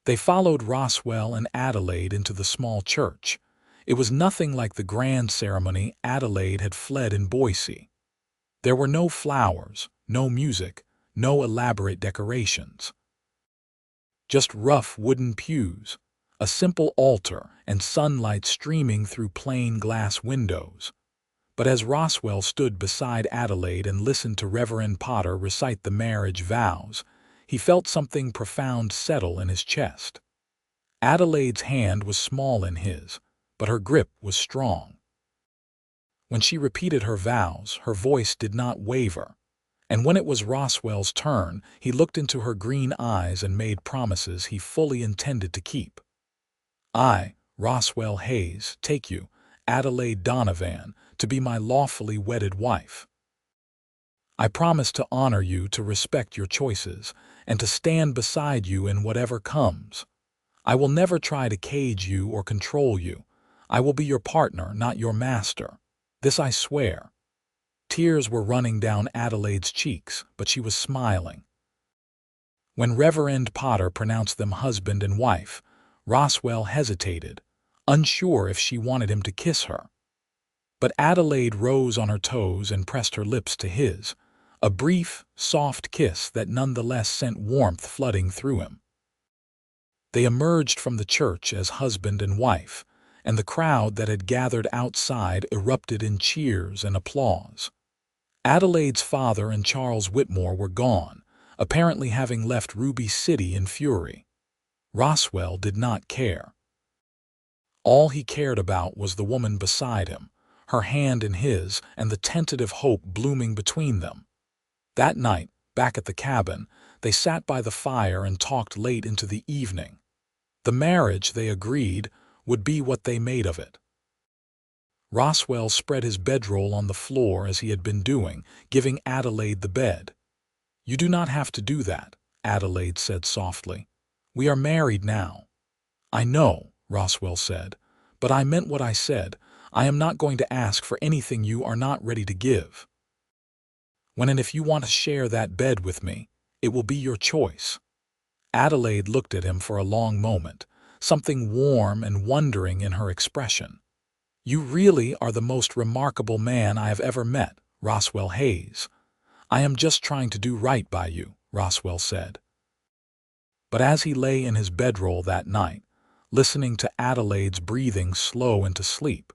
They followed Roswell and Adelaide into the small church. It was nothing like the grand ceremony Adelaide had fled in Boise. There were no flowers, no music, no elaborate decorations. Just rough wooden pews, a simple altar, and sunlight streaming through plain glass windows. But as Roswell stood beside Adelaide and listened to Reverend Potter recite the marriage vows, he felt something profound settle in his chest. Adelaide's hand was small in his, but her grip was strong. When she repeated her vows, her voice did not waver. And when it was Roswell's turn, he looked into her green eyes and made promises he fully intended to keep. I, Roswell Hayes, take you, Adelaide Donovan, to be my lawfully wedded wife. I promise to honor you, to respect your choices, and to stand beside you in whatever comes. I will never try to cage you or control you. I will be your partner, not your master. This I swear." Tears were running down Adelaide's cheeks, but she was smiling. When Reverend Potter pronounced them husband and wife, Roswell hesitated, unsure if she wanted him to kiss her. But Adelaide rose on her toes and pressed her lips to his, a brief, soft kiss that nonetheless sent warmth flooding through him. They emerged from the church as husband and wife, and the crowd that had gathered outside erupted in cheers and applause. Adelaide's father and Charles Whitmore were gone, apparently having left Ruby City in fury. Roswell did not care. All he cared about was the woman beside him, her hand in his, and the tentative hope blooming between them. That night, back at the cabin, they sat by the fire and talked late into the evening. The marriage, they agreed, would be what they made of it. Roswell spread his bedroll on the floor as he had been doing, giving Adelaide the bed. "You do not have to do that," Adelaide said softly. "We are married now." "I know," Roswell said, "but I meant what I said. I am not going to ask for anything you are not ready to give. When and if you want to share that bed with me, it will be your choice." Adelaide looked at him for a long moment, something warm and wondering in her expression. "You really are the most remarkable man I have ever met, Roswell Hayes." "I am just trying to do right by you," Roswell said. But as he lay in his bedroll that night, listening to Adelaide's breathing slow into sleep,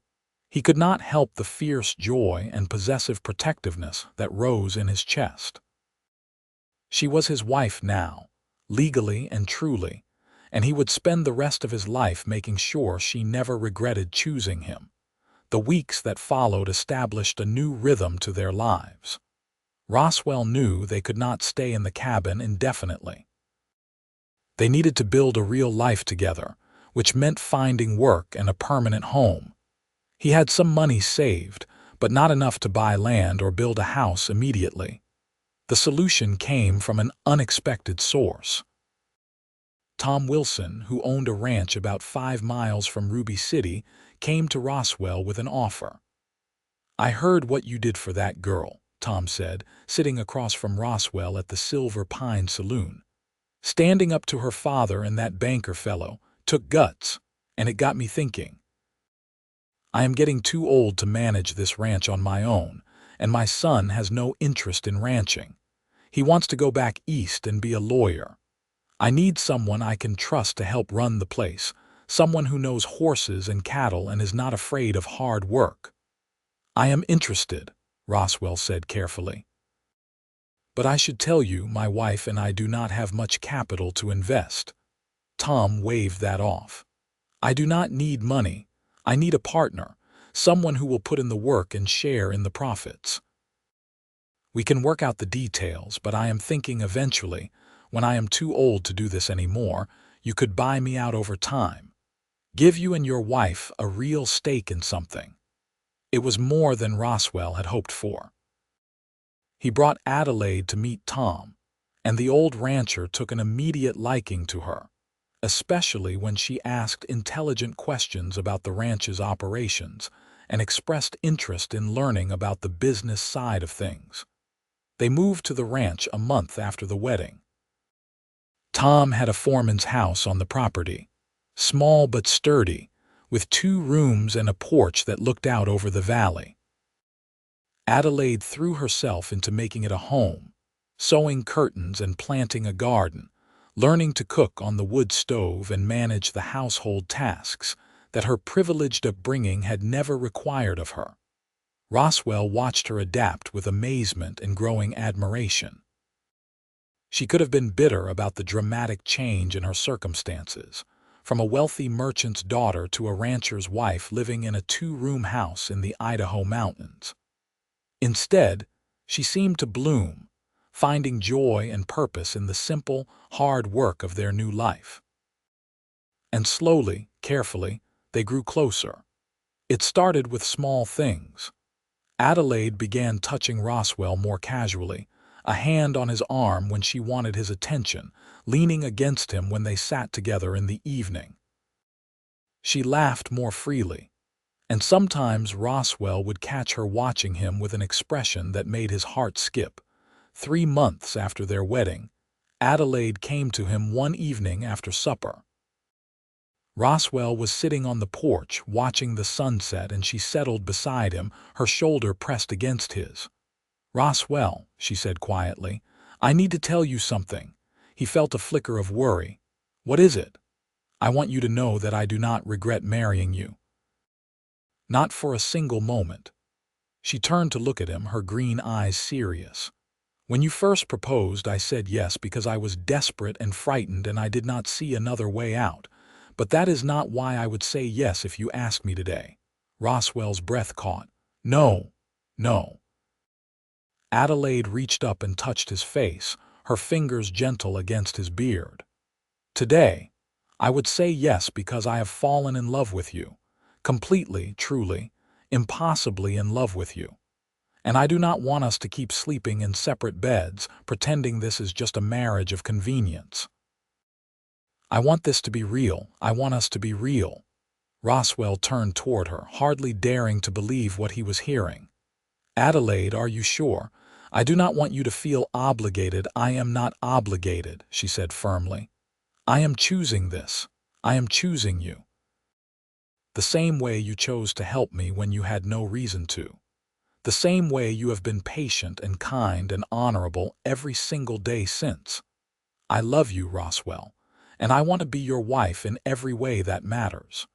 he could not help the fierce joy and possessive protectiveness that rose in his chest. She was his wife now, legally and truly, and he would spend the rest of his life making sure she never regretted choosing him. The weeks that followed established a new rhythm to their lives. Roswell knew they could not stay in the cabin indefinitely. They needed to build a real life together, which meant finding work and a permanent home. He had some money saved, but not enough to buy land or build a house immediately. The solution came from an unexpected source. Tom Wilson, who owned a ranch about 5 miles from Ruby City, came to Roswell with an offer. "I heard what you did for that girl," Tom said, sitting across from Roswell at the Silver Pine Saloon. "Standing up to her father and that banker fellow took guts, and it got me thinking. I am getting too old to manage this ranch on my own, and my son has no interest in ranching. He wants to go back east and be a lawyer. I need someone I can trust to help run the place, someone who knows horses and cattle and is not afraid of hard work." "I am interested," Roswell said carefully. "But I should tell you my wife and I do not have much capital to invest." Tom waved that off. "I do not need money. I need a partner, someone who will put in the work and share in the profits. We can work out the details, but I am thinking eventually, when I am too old to do this anymore, you could buy me out over time. Give you and your wife a real stake in something." It was more than Roswell had hoped for. He brought Adelaide to meet Tom, and the old rancher took an immediate liking to her, especially when she asked intelligent questions about the ranch's operations and expressed interest in learning about the business side of things. They moved to the ranch a month after the wedding. Tom had a foreman's house on the property, small but sturdy, with 2 rooms and a porch that looked out over the valley. Adelaide threw herself into making it a home, sewing curtains and planting a garden, learning to cook on the wood stove and manage the household tasks that her privileged upbringing had never required of her. Roswell watched her adapt with amazement and growing admiration. She could have been bitter about the dramatic change in her circumstances, from a wealthy merchant's daughter to a rancher's wife living in a 2-room house in the Idaho mountains. Instead, she seemed to bloom, finding joy and purpose in the simple, hard work of their new life. And slowly, carefully, they grew closer. It started with small things. Adelaide began touching Roswell more casually, a hand on his arm when she wanted his attention, leaning against him when they sat together in the evening. She laughed more freely, And sometimes Roswell would catch her watching him with an expression that made his heart skip. 3 months after their wedding, Adelaide came to him one evening after supper. Roswell was sitting on the porch watching the sunset, and she settled beside him, her shoulder pressed against his. "Roswell," she said quietly, "I need to tell you something." He felt a flicker of worry. "What is it?" "I want you to know that I do not regret marrying you." Not for a single moment. She turned to look at him, her green eyes serious. "When you first proposed, I said yes because I was desperate and frightened and I did not see another way out. But that is not why I would say yes if you ask me today." Roswell's breath caught. "No, no." Adelaide reached up and touched his face, her fingers gentle against his beard. "Today, I would say yes because I have fallen in love with you. Completely, truly, impossibly in love with you. And I do not want us to keep sleeping in separate beds, pretending this is just a marriage of convenience. I want this to be real. I want us to be real." Roswell turned toward her, hardly daring to believe what he was hearing. "Adelaide, are you sure? I do not want you to feel obligated." "I am not obligated," she said firmly. "I am choosing this. I am choosing you. The same way you chose to help me when you had no reason to. The same way you have been patient and kind and honorable every single day since. I love you, Roswell, and I want to be your wife in every way that matters."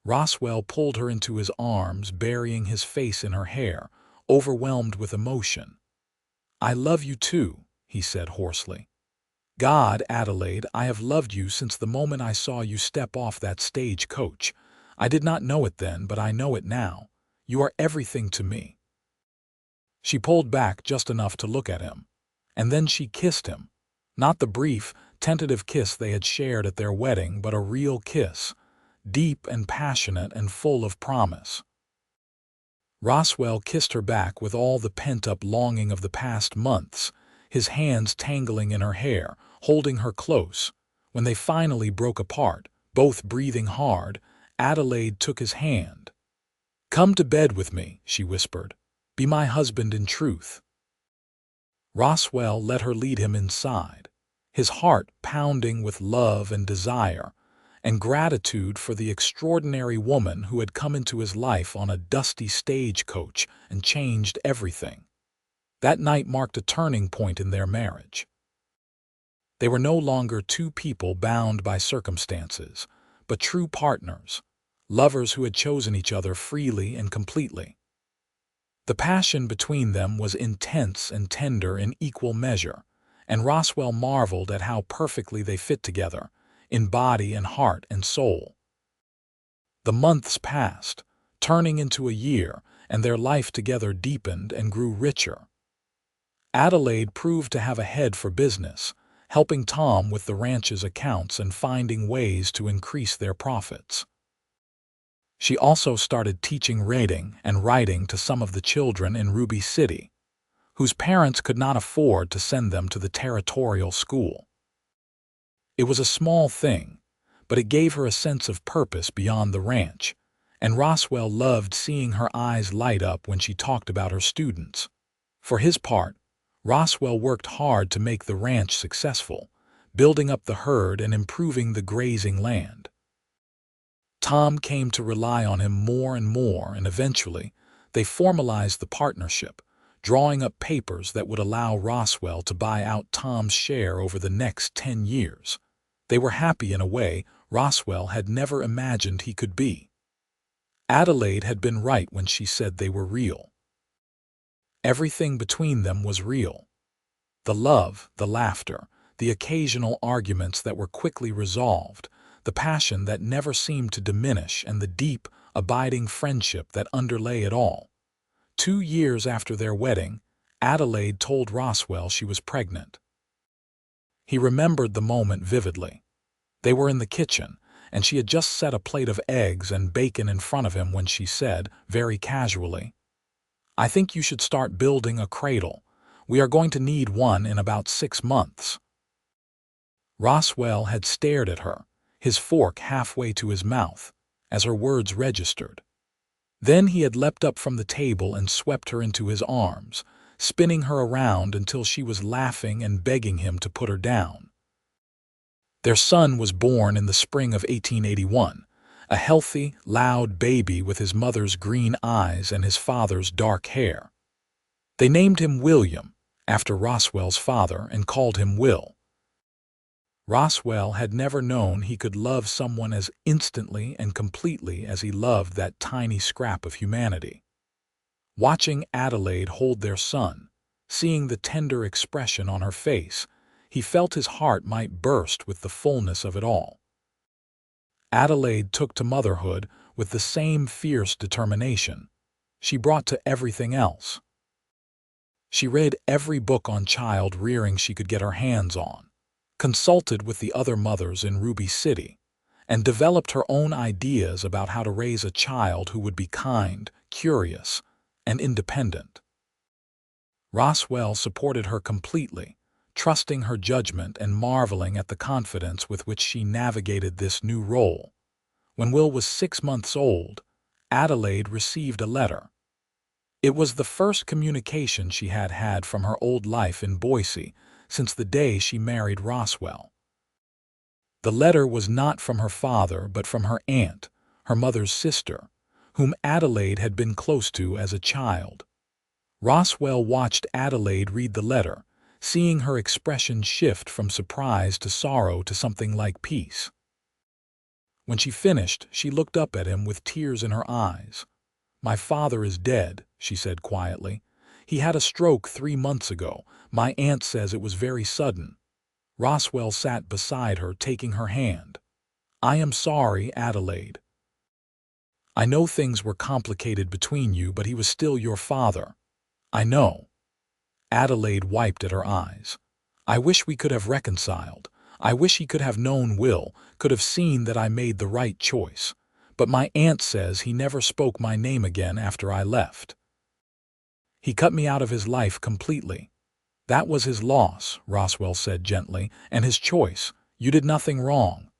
Roswell pulled her into his arms, burying his face in her hair, overwhelmed with emotion. "I love you too," he said hoarsely. "God, Adelaide, I have loved you since the moment I saw you step off that stagecoach. I did not know it then, but I know it now. You are everything to me." She pulled back just enough to look at him, and then she kissed him. Not the brief, tentative kiss they had shared at their wedding, but a real kiss, deep and passionate and full of promise. Roswell kissed her back with all the pent-up longing of the past months, his hands tangling in her hair, holding her close. When they finally broke apart, both breathing hard, Adelaide took his hand. "Come to bed with me," she whispered. "Be my husband in truth." Roswell let her lead him inside, his heart pounding with love and desire, and gratitude for the extraordinary woman who had come into his life on a dusty stagecoach and changed everything. That night marked a turning point in their marriage. They were no longer two people bound by circumstances, but true partners, lovers who had chosen each other freely and completely. The passion between them was intense and tender in equal measure, and Roswell marveled at how perfectly they fit together, in body and heart and soul. The months passed, turning into a year, and their life together deepened and grew richer. Adelaide proved to have a head for business, helping Tom with the ranch's accounts and finding ways to increase their profits. She also started teaching reading and writing to some of the children in Ruby City, whose parents could not afford to send them to the territorial school. It was a small thing, but it gave her a sense of purpose beyond the ranch, and Roswell loved seeing her eyes light up when she talked about her students. For his part, Roswell worked hard to make the ranch successful, building up the herd and improving the grazing land. Tom came to rely on him more and more, and eventually, they formalized the partnership, drawing up papers that would allow Roswell to buy out Tom's share over the next 10 years. They were happy in a way Roswell had never imagined he could be. Adelaide had been right when she said they were real. Everything between them was real. The love, the laughter, the occasional arguments that were quickly resolved, the passion that never seemed to diminish, and the deep, abiding friendship that underlay it all. 2 years after their wedding, Adelaide told Roswell she was pregnant. He remembered the moment vividly. They were in the kitchen, and she had just set a plate of eggs and bacon in front of him when she said, very casually, "I think you should start building a cradle. We are going to need one in about 6 months." Roswell had stared at her, his fork halfway to his mouth, as her words registered. Then he had leapt up from the table and swept her into his arms, spinning her around until she was laughing and begging him to put her down. Their son was born in the spring of 1881, a healthy, loud baby with his mother's green eyes and his father's dark hair. They named him William, after Roswell's father, and called him Will. Roswell had never known he could love someone as instantly and completely as he loved that tiny scrap of humanity. Watching Adelaide hold their son, seeing the tender expression on her face, he felt his heart might burst with the fullness of it all. Adelaide took to motherhood with the same fierce determination she brought to everything else. She read every book on child rearing she could get her hands on, consulted with the other mothers in Ruby City, and developed her own ideas about how to raise a child who would be kind, curious, and independent. Roswell supported her completely, trusting her judgment and marveling at the confidence with which she navigated this new role. When Will was 6 months old, Adelaide received a letter. It was the first communication she had had from her old life in Boise since the day she married Roswell. The letter was not from her father but from her aunt, her mother's sister, whom Adelaide had been close to as a child. Roswell watched Adelaide read the letter, seeing her expression shift from surprise to sorrow to something like peace. When she finished, she looked up at him with tears in her eyes. "My father is dead," she said quietly. "He had a stroke 3 months ago. My aunt says it was very sudden." Roswell sat beside her, taking her hand. "I am sorry, Adelaide. I know things were complicated between you, but he was still your father." "I know." Adelaide wiped at her eyes. "I wish we could have reconciled. I wish he could have known Will, could have seen that I made the right choice. But my aunt says he never spoke my name again after I left. He cut me out of his life completely. That was his loss," Roswell said gently, "and his choice. You did nothing wrong."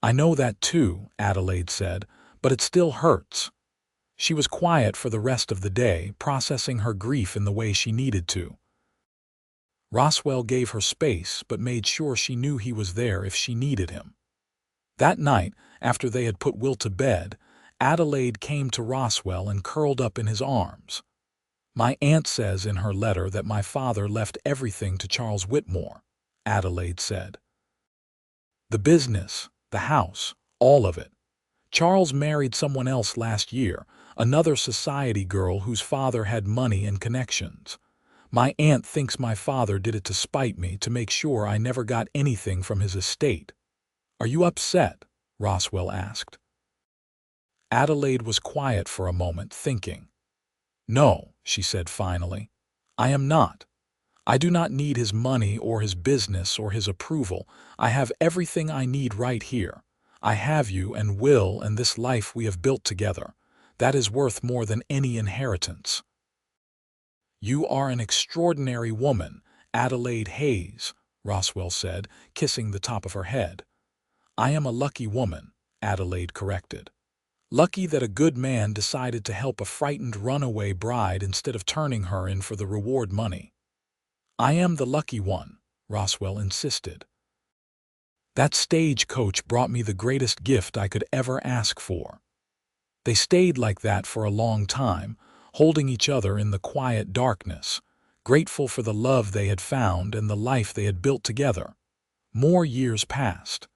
"I know that too," Adelaide said, "but it still hurts." She was quiet for the rest of the day, processing her grief in the way she needed to. Roswell gave her space, but made sure she knew he was there if she needed him. That night, after they had put Will to bed, Adelaide came to Roswell and curled up in his arms. "My aunt says in her letter that my father left everything to Charles Whitmore," Adelaide said. "The business, the house, all of it. Charles married someone else last year, another society girl whose father had money and connections. My aunt thinks my father did it to spite me, to make sure I never got anything from his estate." "Are you upset?" Roswell asked. Adelaide was quiet for a moment, thinking. "No," she said finally. "I am not. I do not need his money or his business or his approval. I have everything I need right here. I have you and Will and this life we have built together. That is worth more than any inheritance." "You are an extraordinary woman, Adelaide Hayes," Roswell said, kissing the top of her head. "I am a lucky woman," Adelaide corrected. "Lucky that a good man decided to help a frightened runaway bride instead of turning her in for the reward money." "I am the lucky one," Roswell insisted. "That stagecoach brought me the greatest gift I could ever ask for." They stayed like that for a long time, holding each other in the quiet darkness, grateful for the love they had found and the life they had built together. More years passed.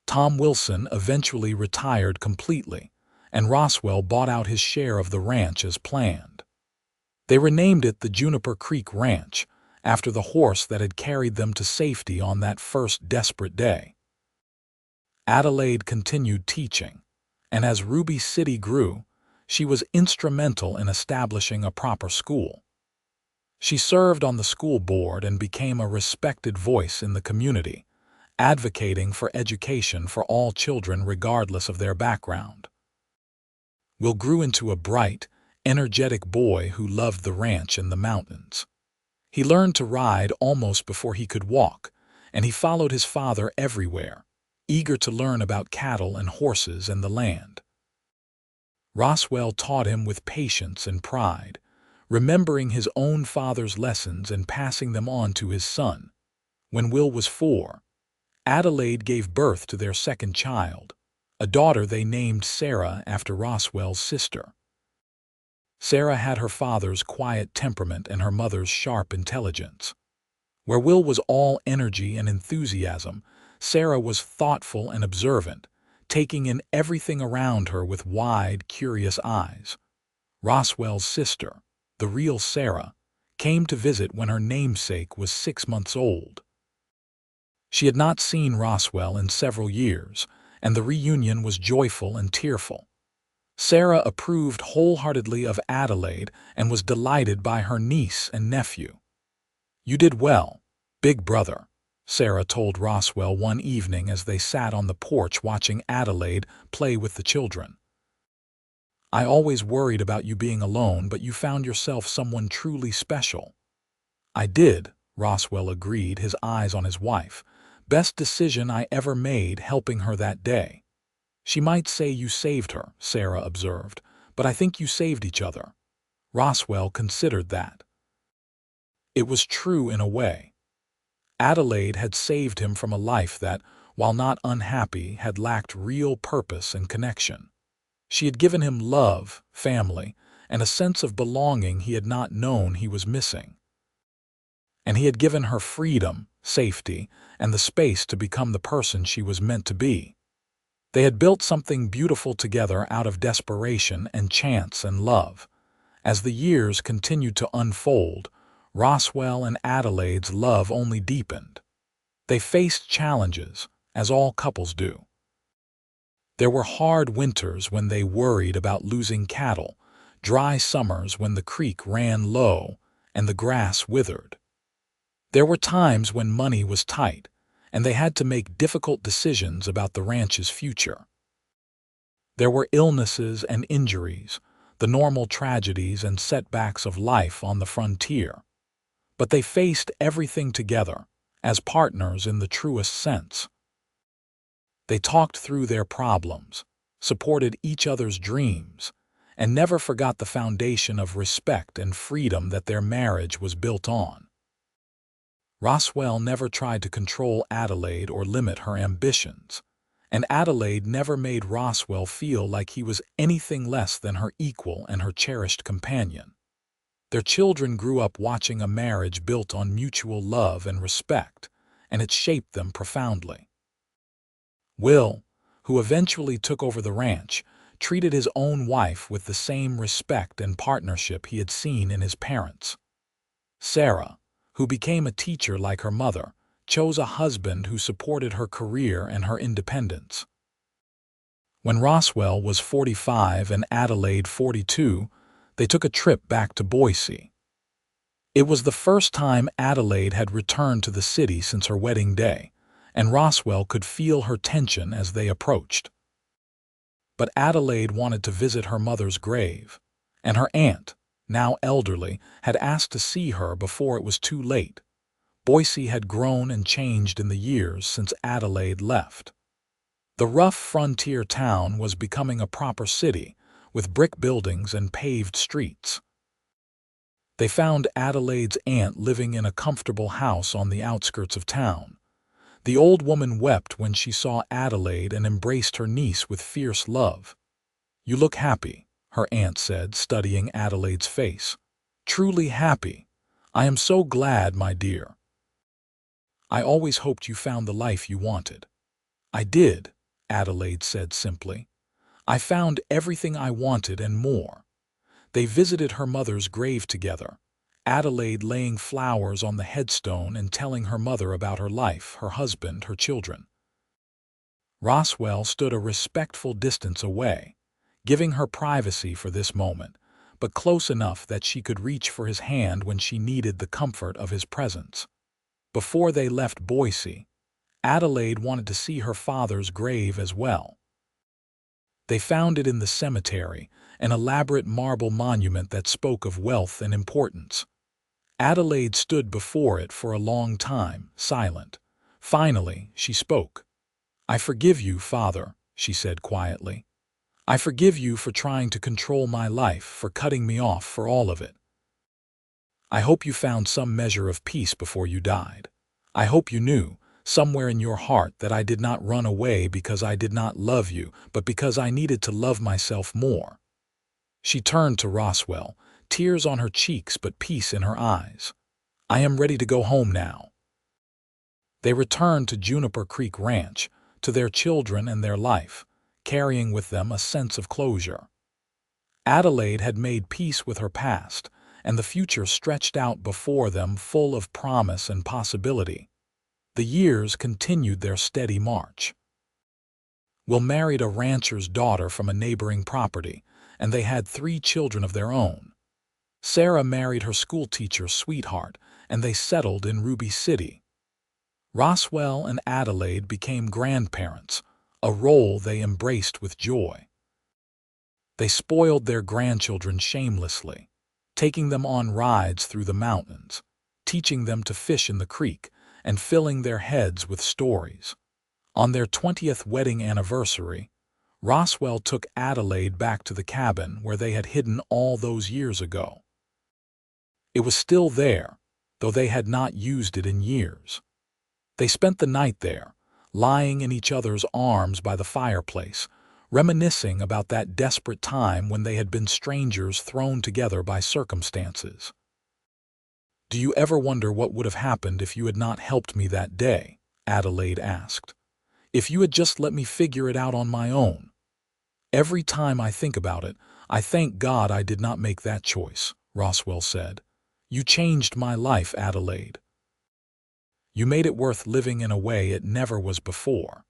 Tom Wilson eventually retired completely, and Roswell bought out his share of the ranch as planned. They renamed it the Juniper Creek Ranch, after the horse that had carried them to safety on that first desperate day. Adelaide continued teaching, and as Ruby City grew, she was instrumental in establishing a proper school. She served on the school board and became a respected voice in the community, advocating for education for all children regardless of their background. Will grew into a bright, energetic boy who loved the ranch and the mountains. He learned to ride almost before he could walk, and he followed his father everywhere, eager to learn about cattle and horses and the land. Roswell taught him with patience and pride, remembering his own father's lessons and passing them on to his son. When Will was 4, Adelaide gave birth to their second child, a daughter they named Sarah after Roswell's sister. Sarah had her father's quiet temperament and her mother's sharp intelligence. Where Will was all energy and enthusiasm, Sarah was thoughtful and observant, taking in everything around her with wide, curious eyes. Roswell's sister, the real Sarah, came to visit when her namesake was 6 months old. She had not seen Roswell in several years, and the reunion was joyful and tearful. Sarah approved wholeheartedly of Adelaide and was delighted by her niece and nephew. "You did well, big brother," Sarah told Roswell one evening as they sat on the porch watching Adelaide play with the children. "I always worried about you being alone, but you found yourself someone truly special." "I did," Roswell agreed, his eyes on his wife. "Best decision I ever made helping her that day." "She might say you saved her," Sarah observed, "but I think you saved each other." Roswell considered that. It was true in a way. Adelaide had saved him from a life that, while not unhappy, had lacked real purpose and connection. She had given him love, family, and a sense of belonging he had not known he was missing. And he had given her freedom, safety, and the space to become the person she was meant to be. They had built something beautiful together out of desperation and chance and love. As the years continued to unfold, Roswell and Adelaide's love only deepened. They faced challenges, as all couples do. There were hard winters when they worried about losing cattle, dry summers when the creek ran low and the grass withered. There were times when money was tight, and they had to make difficult decisions about the ranch's future. There were illnesses and injuries, the normal tragedies and setbacks of life on the frontier. But they faced everything together, as partners in the truest sense. They talked through their problems, supported each other's dreams, and never forgot the foundation of respect and freedom that their marriage was built on. Roswell never tried to control Adelaide or limit her ambitions, and Adelaide never made Roswell feel like he was anything less than her equal and her cherished companion. Their children grew up watching a marriage built on mutual love and respect, and it shaped them profoundly. Will, who eventually took over the ranch, treated his own wife with the same respect and partnership he had seen in his parents. Sarah, who became a teacher like her mother, chose a husband who supported her career and her independence. When Roswell was 45 and Adelaide 42, they took a trip back to Boise. It was the first time Adelaide had returned to the city since her wedding day, and Roswell could feel her tension as they approached. But Adelaide wanted to visit her mother's grave, and her aunt, now elderly, had asked to see her before it was too late. Boise had grown and changed in the years since Adelaide left. The rough frontier town was becoming a proper city, with brick buildings and paved streets. They found Adelaide's aunt living in a comfortable house on the outskirts of town. The old woman wept when she saw Adelaide and embraced her niece with fierce love. "You look happy," her aunt said, studying Adelaide's face. "Truly happy. I am so glad, my dear. I always hoped you found the life you wanted." "I did," Adelaide said simply. "I found everything I wanted and more." They visited her mother's grave together, Adelaide laying flowers on the headstone and telling her mother about her life, her husband, her children. Roswell stood a respectful distance away, giving her privacy for this moment, but close enough that she could reach for his hand when she needed the comfort of his presence. Before they left Boise, Adelaide wanted to see her father's grave as well. They found it in the cemetery, an elaborate marble monument that spoke of wealth and importance. Adelaide stood before it for a long time, silent. Finally, she spoke. "I forgive you, Father," she said quietly. "I forgive you for trying to control my life, for cutting me off for all of it. I hope you found some measure of peace before you died. I hope you knew, somewhere in your heart, that I did not run away because I did not love you, but because I needed to love myself more." She turned to Roswell, tears on her cheeks but peace in her eyes. "I am ready to go home now." They returned to Juniper Creek Ranch, to their children and their life, carrying with them a sense of closure. Adelaide had made peace with her past, and the future stretched out before them full of promise and possibility. The years continued their steady march. Will married a rancher's daughter from a neighboring property, and they had 3 children of their own. Sarah married her schoolteacher's sweetheart, and they settled in Ruby City. Roswell and Adelaide became grandparents, a role they embraced with joy. They spoiled their grandchildren shamelessly, taking them on rides through the mountains, teaching them to fish in the creek, and filling their heads with stories. On their 20th wedding anniversary, Roswell took Adelaide back to the cabin where they had hidden all those years ago. It was still there, though they had not used it in years. They spent the night there, lying in each other's arms by the fireplace, reminiscing about that desperate time when they had been strangers thrown together by circumstances. "Do you ever wonder what would have happened if you had not helped me that day?" Adelaide asked. "If you had just let me figure it out on my own? Every time I think about it, I thank God I did not make that choice," Roswell said. "You changed my life, Adelaide. You made it worth living in a way it never was before."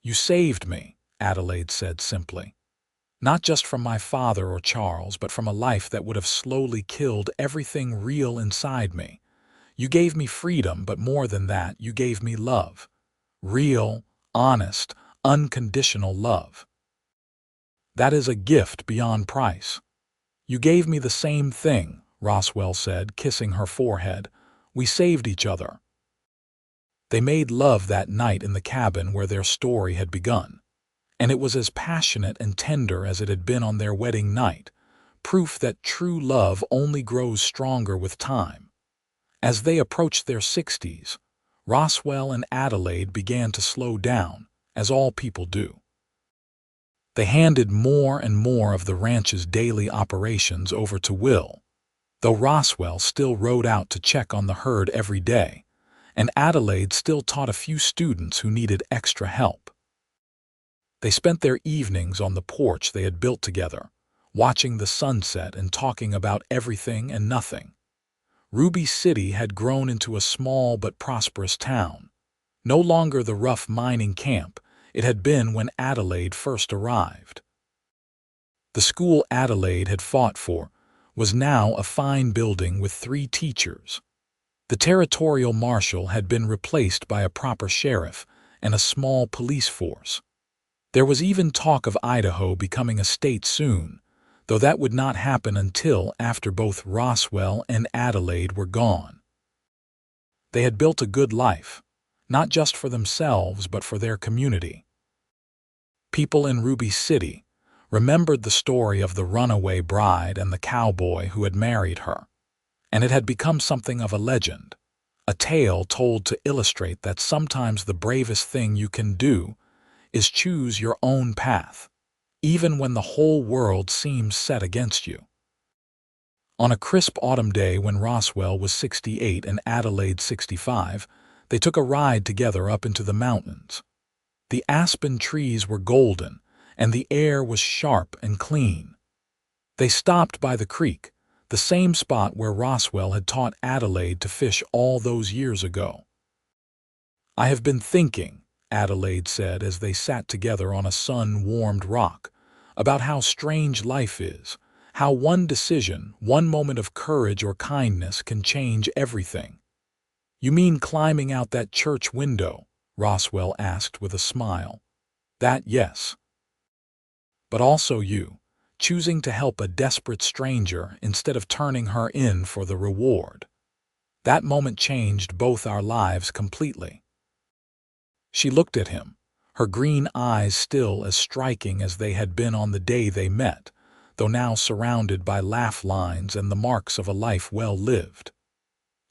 "You saved me," Adelaide said simply. "Not just from my father or Charles, but from a life that would have slowly killed everything real inside me. You gave me freedom, but more than that, you gave me love. Real, honest, unconditional love. That is a gift beyond price." "You gave me the same thing," Roswell said, kissing her forehead. "We saved each other." They made love that night in the cabin where their story had begun, and it was as passionate and tender as it had been on their wedding night, proof that true love only grows stronger with time. As they approached their 60s, Roswell and Adelaide began to slow down, as all people do. They handed more and more of the ranch's daily operations over to Will, though Roswell still rode out to check on the herd every day, and Adelaide still taught a few students who needed extra help. They spent their evenings on the porch they had built together, watching the sunset and talking about everything and nothing. Ruby City had grown into a small but prosperous town, no longer the rough mining camp it had been when Adelaide first arrived. The school Adelaide had fought for was now a fine building with 3 teachers. The territorial marshal had been replaced by a proper sheriff and a small police force. There was even talk of Idaho becoming a state soon, though that would not happen until after both Roswell and Adelaide were gone. They had built a good life, not just for themselves but for their community. People in Ruby City remembered the story of the runaway bride and the cowboy who had married her, and it had become something of a legend, a tale told to illustrate that sometimes the bravest thing you can do is choose your own path, even when the whole world seems set against you. On a crisp autumn day when Roswell was 68 and Adelaide 65, they took a ride together up into the mountains. The aspen trees were golden, and the air was sharp and clean. They stopped by the creek, the same spot where Roswell had taught Adelaide to fish all those years ago. "I have been thinking," Adelaide said as they sat together on a sun-warmed rock, "about how strange life is, how one decision, one moment of courage or kindness can change everything." "You mean climbing out that church window?" Roswell asked with a smile. "That, yes. But also you, choosing to help a desperate stranger instead of turning her in for the reward. That moment changed both our lives completely." She looked at him, her green eyes still as striking as they had been on the day they met, though now surrounded by laugh lines and the marks of a life well lived.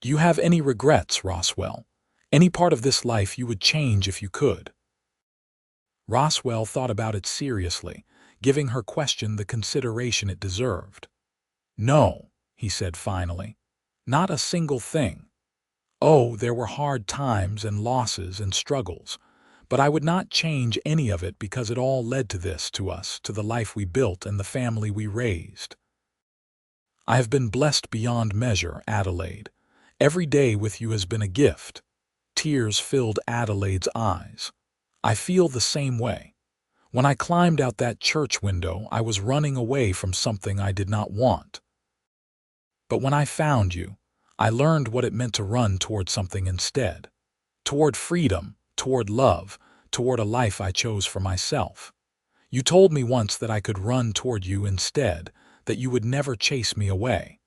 "Do you have any regrets, Roswell? Any part of this life you would change if you could?" Roswell thought about it seriously, giving her question the consideration it deserved. "No," he said finally. "Not a single thing. Oh, there were hard times and losses and struggles, but I would not change any of it because it all led to this, to us, to the life we built and the family we raised. I have been blessed beyond measure, Adelaide. Every day with you has been a gift." Tears filled Adelaide's eyes. "I feel the same way. When I climbed out that church window, I was running away from something I did not want. But when I found you, I learned what it meant to run toward something instead. Toward freedom, toward love, toward a life I chose for myself. You told me once that I could run toward you instead, that you would never chase me away.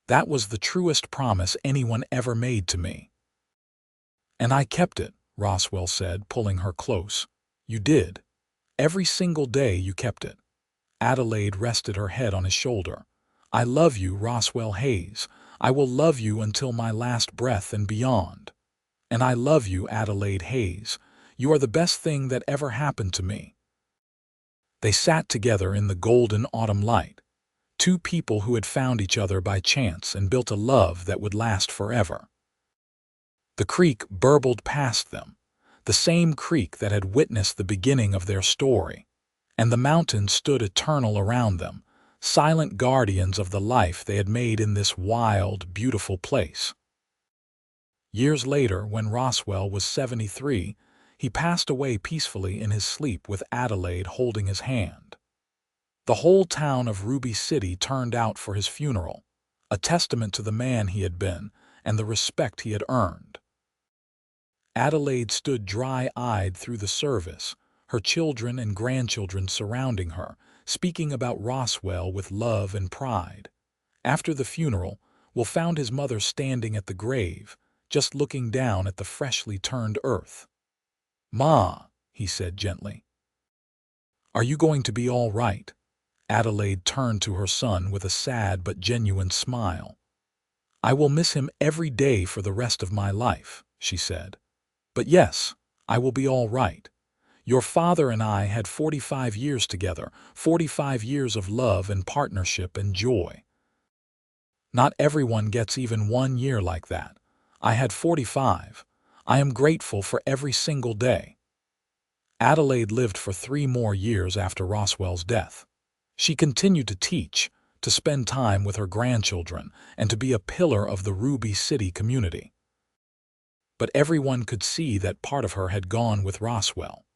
That was the truest promise anyone ever made to me." "And I kept it," Roswell said, pulling her close. "You did. Every single day you kept it." Adelaide rested her head on his shoulder. "I love you, Roswell Hayes. I will love you until my last breath and beyond. And I love you, Adelaide Hayes. You are the best thing that ever happened to me." They sat together in the golden autumn light, two people who had found each other by chance and built a love that would last forever. The creek burbled past them, the same creek that had witnessed the beginning of their story, and the mountains stood eternal around them, silent guardians of the life they had made in this wild, beautiful place. Years later, when Roswell was 73, he passed away peacefully in his sleep with Adelaide holding his hand. The whole town of Ruby City turned out for his funeral, a testament to the man he had been and the respect he had earned. Adelaide stood dry-eyed through the service, her children and grandchildren surrounding her, speaking about Roswell with love and pride. After the funeral, Will found his mother standing at the grave, just looking down at the freshly turned earth. "Ma," he said gently, "are you going to be all right?" Adelaide turned to her son with a sad but genuine smile. "I will miss him every day for the rest of my life," she said. "But yes, I will be all right. Your father and I had 45 years together, 45 years of love and partnership and joy. Not everyone gets even 1 year like that. I had 45. I am grateful for every single day." Adelaide lived for 3 more years after Roswell's death. She continued to teach, to spend time with her grandchildren, and to be a pillar of the Ruby City community. But everyone could see that part of her had gone with Roswell.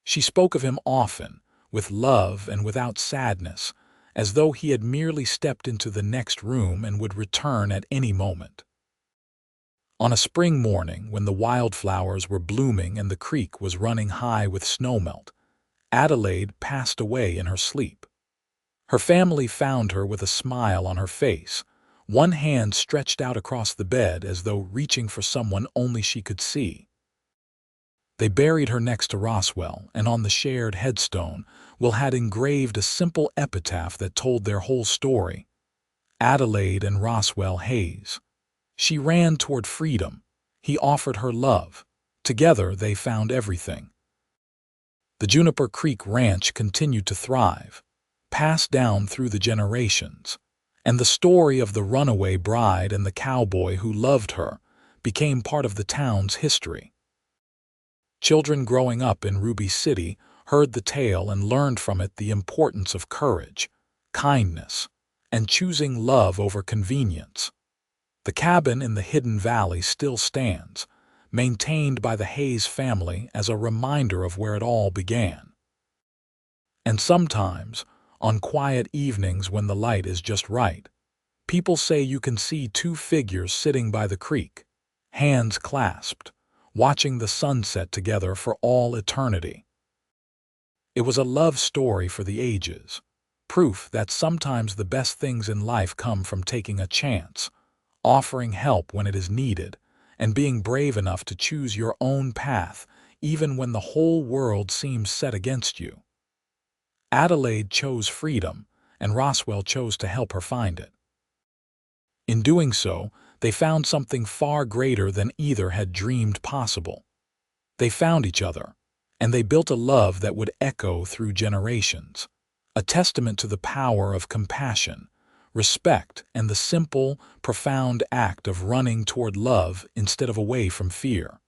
She spoke of him often, with love and without sadness, as though he had merely stepped into the next room and would return at any moment. On a spring morning, when the wildflowers were blooming and the creek was running high with snowmelt, Adelaide passed away in her sleep. Her family found her with a smile on her face, one hand stretched out across the bed as though reaching for someone only she could see. They buried her next to Roswell, and on the shared headstone, Will had engraved a simple epitaph that told their whole story. Adelaide and Roswell Hayes. She ran toward freedom. He offered her love. Together they found everything. The Juniper Creek Ranch continued to thrive, passed down through the generations, and the story of the runaway bride and the cowboy who loved her became part of the town's history. Children growing up in Ruby City heard the tale and learned from it the importance of courage, kindness, and choosing love over convenience. The cabin in the hidden valley still stands, maintained by the Hayes family as a reminder of where it all began. And sometimes, on quiet evenings when the light is just right, people say you can see 2 figures sitting by the creek, hands clasped, watching the sunset together for all eternity. It was a love story for the ages, proof that sometimes the best things in life come from taking a chance, offering help when it is needed, and being brave enough to choose your own path, even when the whole world seems set against you. Adelaide chose freedom, and Roswell chose to help her find it. In doing so, they found something far greater than either had dreamed possible. They found each other, and they built a love that would echo through generations, a testament to the power of compassion, respect, and the simple, profound act of running toward love instead of away from fear.